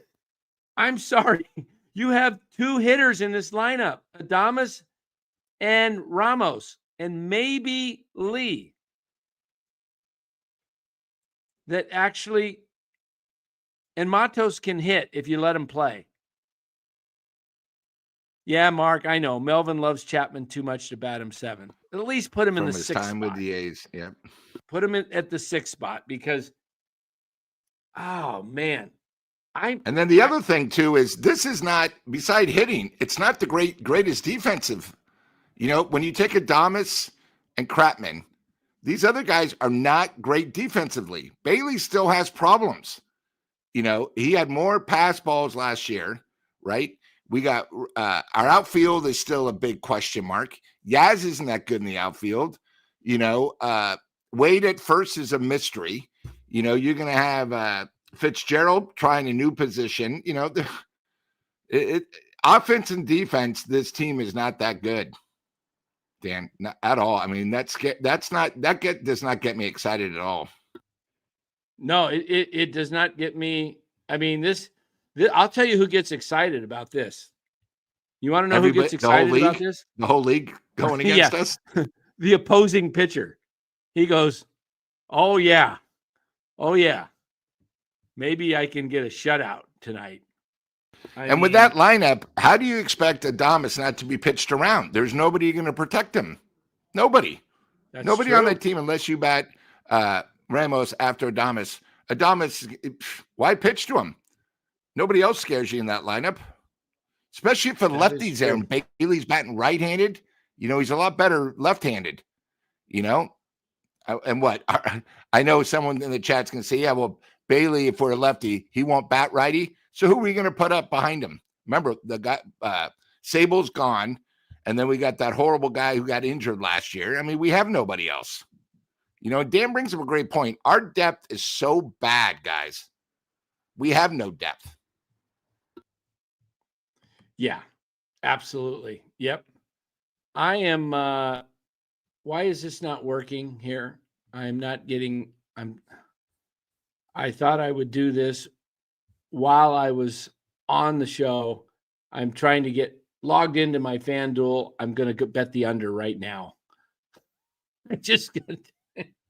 [SPEAKER 1] I'm sorry. You have 2 hitters in this lineup, Adames and Ramos, and maybe Lee, that actually, and Matos can hit if you let him play. Yeah, Mark, I know. Melvin loves Chapman too much to bat him 7. At least put him in the 6th spot.
[SPEAKER 3] Time with the A's, yeah.
[SPEAKER 1] Put him at the 6th spot because, oh, man.
[SPEAKER 3] And then the other thing, too, is this is not, beside hitting, it's not the greatest defensive. When you take Adames and Chapman, these other guys are not great defensively. Bailey still has problems. He had more pass balls last year, right? We got our outfield is still a big question mark. Yaz isn't that good in the outfield. Wade at first is a mystery. You're going to have Fitzgerald trying a new position. Offense and defense, this team is not that good, Dan, not at all. I mean, does not get me excited at all.
[SPEAKER 1] No, it does not get me. I mean, this I'll tell you who gets excited about this. You want to know who gets excited about this?
[SPEAKER 3] The whole league going against us?
[SPEAKER 1] The opposing pitcher. He goes, oh, yeah. Maybe I can get a shutout tonight.
[SPEAKER 3] With that lineup, how do you expect Adames not to be pitched around? There's nobody going to protect him. Nobody. Nobody on that team unless you bat Ramos after Adames. Adames, why pitch to him? Nobody else scares you in that lineup, especially for the lefties there. And Bailey's batting right-handed. He's a lot better left-handed. And what? I know someone in the chat's going to say, yeah, well, Bailey, if we're a lefty, he won't bat righty. So who are we going to put up behind him? Remember, the guy, Sable's gone, and then we got that horrible guy who got injured last year. I mean, we have nobody else. Dan brings up a great point. Our depth is so bad, guys. We have no depth.
[SPEAKER 1] Yeah, absolutely. Yep. I am, why is this not working here? I thought I would do this while I was on the show. I'm trying to get logged into my FanDuel. I'm going to bet the under right now.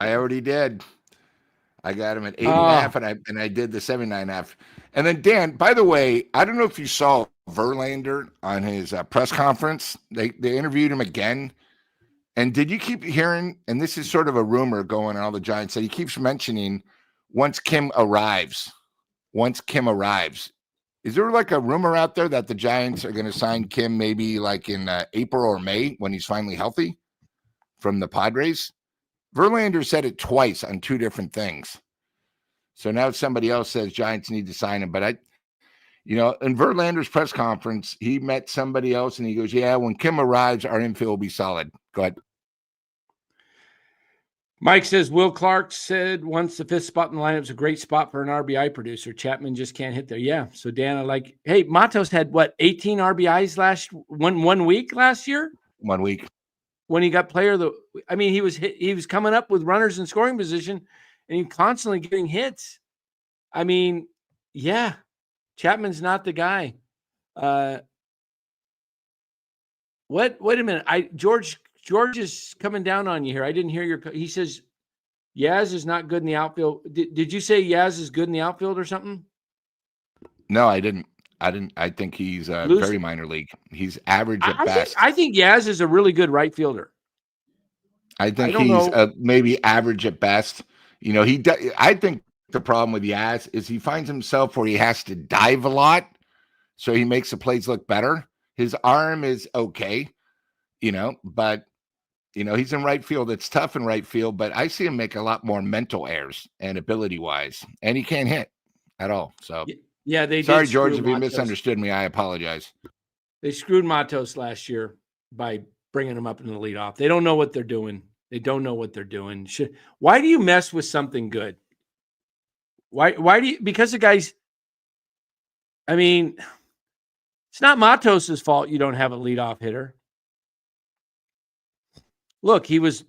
[SPEAKER 3] I already did. I got him at 8.5, and I did the 79.5. And then Dan, by the way, I don't know if you saw Verlander on his press conference. They interviewed him again. And did you keep hearing? And this is sort of a rumor going on all the Giants that he keeps mentioning once Kim arrives. Is there like a rumor out there that the Giants are going to sign Kim maybe like in April or May when he's finally healthy from the Padres? Verlander said it twice on 2 different things. So now somebody else says Giants need to sign him. But in Verlander's press conference, he met somebody else and he goes, yeah, when Kim arrives, our infield will be solid. Go ahead.
[SPEAKER 1] Mike says, Will Clark said once the 5th spot in the lineup is a great spot for an RBI producer. Chapman just can't hit there. Yeah. So Dan, hey, Matos had 18 RBIs one week last year?
[SPEAKER 3] 1 week.
[SPEAKER 1] When he got he was coming up with runners in scoring position and he constantly getting hits. I mean, yeah, Chapman's not the guy. Wait a minute. George is coming down on you here. I didn't hear he says Yaz is not good in the outfield. Did you say Yaz is good in the outfield or something?
[SPEAKER 3] No, I didn't. I think he's very minor league. He's average at best.
[SPEAKER 1] I think Yaz is a really good right fielder.
[SPEAKER 3] I think he's maybe average at best. I think the problem with Yaz is he finds himself where he has to dive a lot, so he makes the plays look better. His arm is okay. but he's in right field. It's tough in right field, but I see him make a lot more mental errors and ability wise, and he can't hit at all. So
[SPEAKER 1] yeah, they
[SPEAKER 3] sorry,
[SPEAKER 1] did
[SPEAKER 3] George,
[SPEAKER 1] screw
[SPEAKER 3] if you
[SPEAKER 1] Matos.
[SPEAKER 3] misunderstood me, I apologize.
[SPEAKER 1] They screwed Matos last year by bringing him up in the leadoff. They don't know what they're doing. They don't know what they're doing. Why do you mess with something good? Why do you? Because the guys. I mean, it's not Matos' fault you don't have a leadoff hitter. Look, he was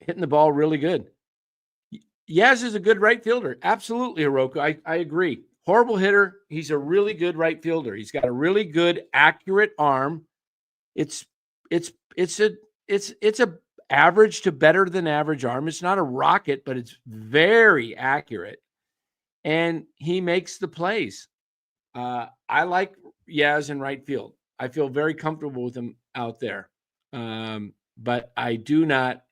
[SPEAKER 1] hitting the ball really good. Yaz is a good right fielder. Absolutely, Hiroko. I agree. Horrible hitter. He's a really good right fielder. He's got a really good, accurate arm. It's a average to better than average arm. It's not a rocket, but it's very accurate. And he makes the plays. I like Yaz in right field. I feel very comfortable with him out there. But I do not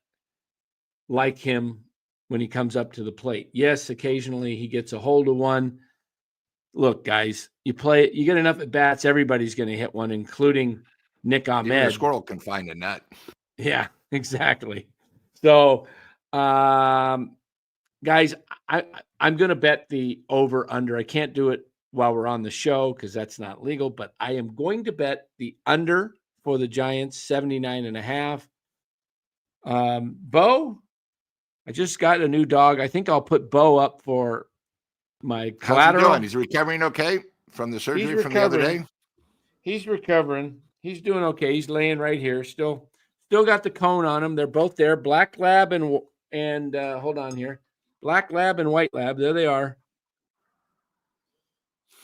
[SPEAKER 1] like him when he comes up to the plate. Yes, occasionally he gets a hold of one. Look, guys, you get enough at bats, everybody's going to hit one, including Nick Ahmed.
[SPEAKER 3] Even a squirrel can find a nut.
[SPEAKER 1] Yeah, exactly. So, guys, I'm going to bet the over under. I can't do it while we're on the show because that's not legal, but I am going to bet the under for the Giants, 79.5. Bo, I just got a new dog. I think I'll put Bo up for my collateral.
[SPEAKER 3] How's he doing? He's recovering okay from the surgery from the other day?
[SPEAKER 1] He's recovering. He's doing okay. He's laying right here. Still got the cone on him. They're both there. Black lab and hold on here. Black lab and white lab. There they are.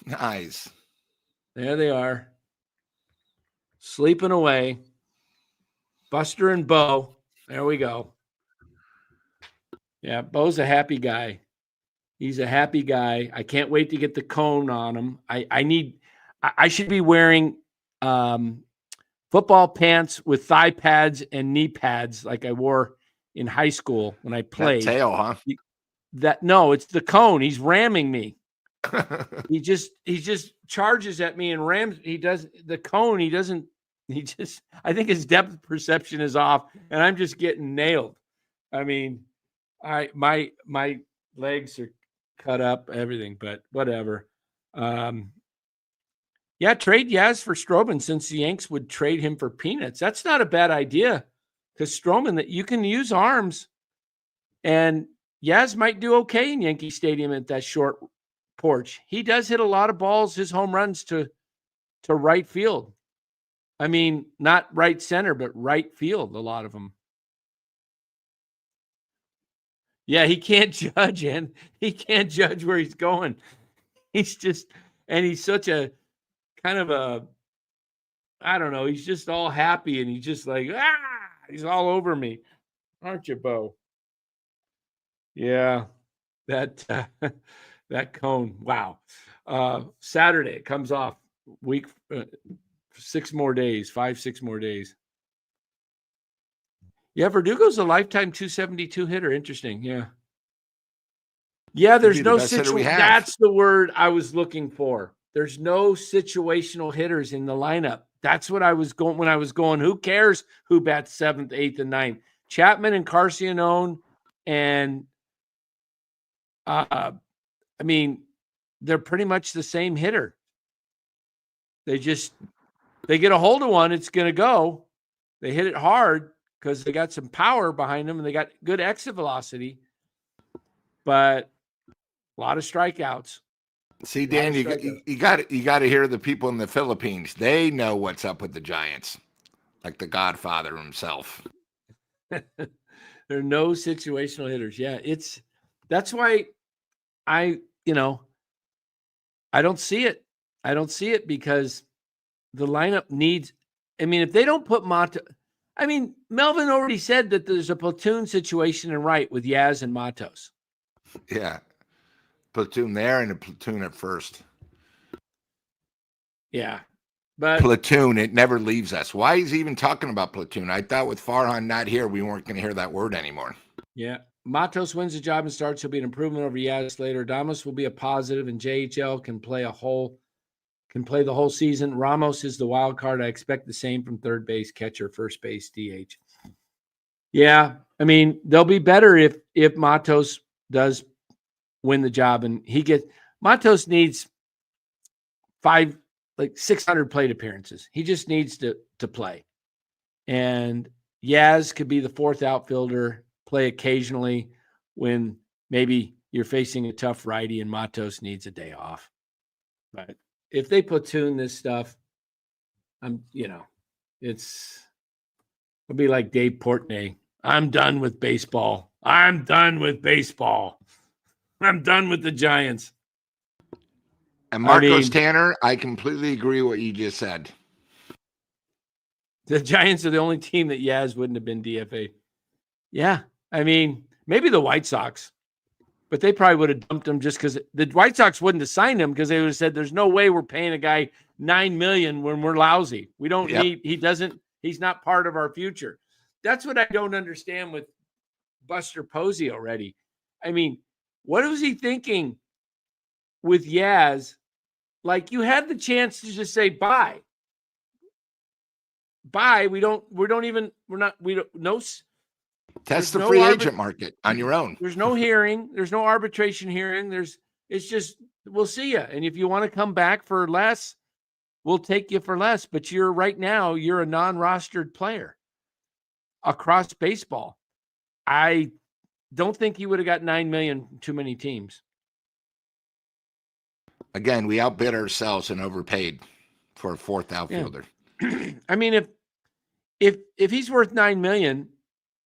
[SPEAKER 3] Nice.
[SPEAKER 1] There they are. Sleeping away. Buster and Bo. There we go. Yeah, Bo's a happy guy. He's a happy guy. I can't wait to get the cone on him. I should be wearing football pants with thigh pads and knee pads like I wore in high school when I played.
[SPEAKER 3] That tail, huh?
[SPEAKER 1] No, it's the cone. He's ramming me. he just charges at me and rams. He does the cone. I think his depth perception is off and I'm just getting nailed. I mean, my legs are cut up, everything, but whatever. Yeah, trade Yaz for Stroman since the Yanks would trade him for peanuts. That's not a bad idea because Stroman, that you can use arms, and Yaz might do okay in Yankee Stadium at that short porch. He does hit a lot of balls, his home runs to right field. I mean, not right center, but right field, a lot of them. Yeah, he can't judge, and he can't judge where he's going. He's such a kind of I don't know, he's just all happy, and he's just like, he's all over me. Aren't you, Bo? Yeah, that cone. Wow. Saturday, it comes off week 6 more days, 5-6 more days. Yeah, Verdugo's a lifetime 272 hitter. Interesting. Yeah. Yeah, there's no situation. That's the word I was looking for. There's no situational hitters in the lineup. That's what I was going when I was going. Who cares who bats 7th, 8th, and 9th? Chapman and Carcianone, and I mean, they're pretty much the same hitter. They get a hold of one, it's going to go. They hit it hard because they got some power behind them and they got good exit velocity, but a lot of strikeouts.
[SPEAKER 3] See, Dan, you got to hear the people in the Philippines. They know what's up with the Giants, like the Godfather himself.
[SPEAKER 1] There are no situational hitters. Yeah, that's why I don't see it. I don't see it because the lineup needs. I mean, if they don't put Matos, I mean, Melvin already said that there's a platoon situation in right with Yaz and Matos.
[SPEAKER 3] Yeah. Platoon there and a platoon at first.
[SPEAKER 1] Yeah. But
[SPEAKER 3] platoon, it never leaves us. Why is he even talking about platoon? I thought with Farhan not here, we weren't going to hear that word anymore.
[SPEAKER 1] Yeah. Matos wins the job and starts. He'll be an improvement over Yaz later. Damas will be a positive, and JHL can play a whole can play the whole season. Ramos is the wild card. I expect the same from third base, catcher, first base, DH. Yeah, I mean, they'll be better if Matos does win the job, and Matos needs 600 plate appearances. He just needs to play. And Yaz could be the fourth outfielder, play occasionally when maybe you're facing a tough righty and Matos needs a day off. But if they platoon this stuff, it'll be like Dave Portnoy. I'm done with baseball. I'm done with baseball. I'm done with the Giants.
[SPEAKER 3] And Marcos Tanner, I completely agree with what you just said.
[SPEAKER 1] The Giants are the only team that Yaz wouldn't have been DFA. Yeah. I mean, maybe the White Sox, but they probably would have dumped him just because the White Sox wouldn't have signed him because they would have said, there's no way we're paying a guy $9 million when we're lousy. We don't need, he's not part of our future. That's what I don't understand with Buster Posey already. I mean, what was he thinking with Yaz? Like, you had the chance to just say, bye. Test
[SPEAKER 3] the free agent market on your own.
[SPEAKER 1] There's no hearing. There's no arbitration hearing. It's just, we'll see you. And if you want to come back for less, we'll take you for less. But right now, you're a non-rostered player across baseball. I don't think he would have got $9 million from too many teams.
[SPEAKER 3] Again, we outbid ourselves and overpaid for a fourth outfielder.
[SPEAKER 1] Yeah. I mean, if he's worth $9 million,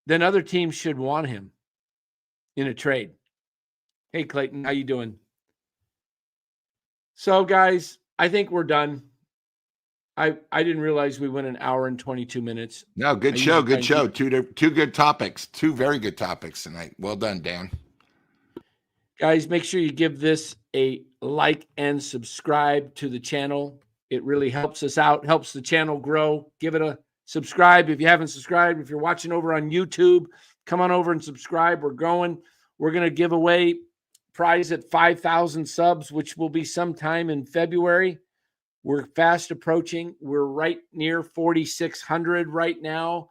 [SPEAKER 1] then other teams should want him in a trade. Hey, Clayton, how you doing? So, guys, I think we're done. I didn't realize we went an hour and 22 minutes.
[SPEAKER 3] No, good show. Two good topics. Two very good topics tonight. Well done, Dan.
[SPEAKER 1] Guys, make sure you give this a like and subscribe to the channel. It really helps us out, helps the channel grow. Give it a subscribe if you haven't subscribed. If you're watching over on YouTube, come on over and subscribe. We're going. We're going to give away prize at 5,000 subs, which will be sometime in February. We're fast approaching. We're right near 4,600 right now.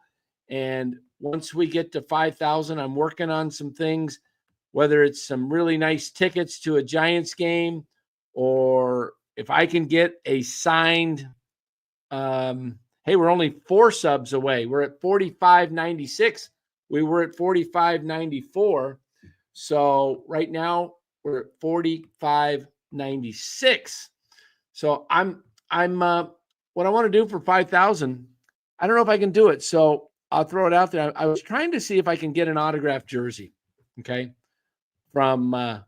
[SPEAKER 1] And once we get to 5,000, I'm working on some things, whether it's some really nice tickets to a Giants game, or if I can get a signed, hey, we're only 4 subs away. We're at 45.96. We were at 45.94. So right now we're at 45.96. So I'm what I want to do for 5,000, I don't know if I can do it. So I'll throw it out there. I was trying to see if I can get an autographed jersey, okay, from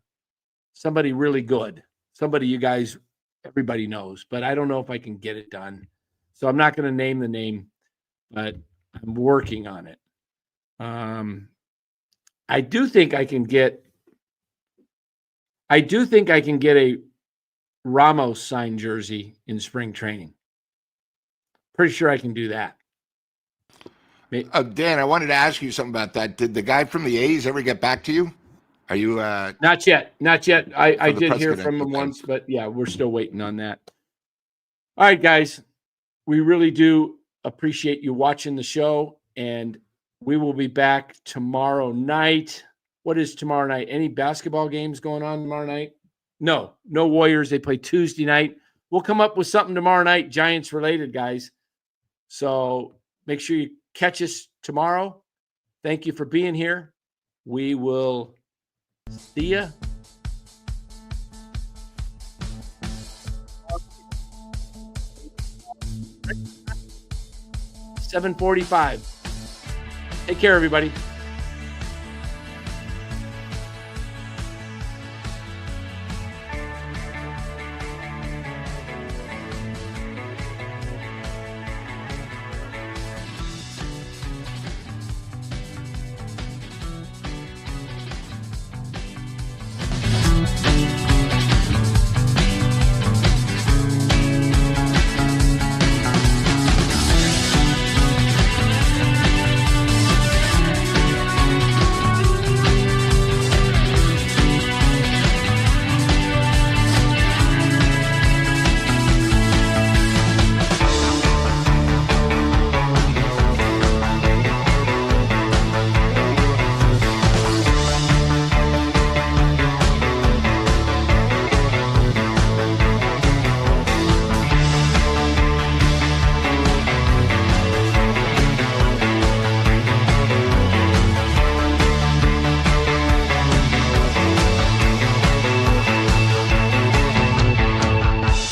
[SPEAKER 1] somebody really good, somebody you guys, everybody knows, but I don't know if I can get it done. So I'm not going to name the name, but I'm working on it. I do think I can get a Ramos signed jersey in spring training. Pretty sure I can do that.
[SPEAKER 3] Dan, I wanted to ask you something about that. Did the guy from the A's ever get back to you? Are you
[SPEAKER 1] Not yet. I did hear from him once, but yeah, we're still waiting on that. All right, guys. We really do appreciate you watching the show, and we will be back tomorrow night. What is tomorrow night? Any basketball games going on tomorrow night? No Warriors. They play Tuesday night. We'll come up with something tomorrow night, Giants related, guys. So make sure you catch us tomorrow. Thank you for being here. We will see ya. 7:45. Take care, everybody.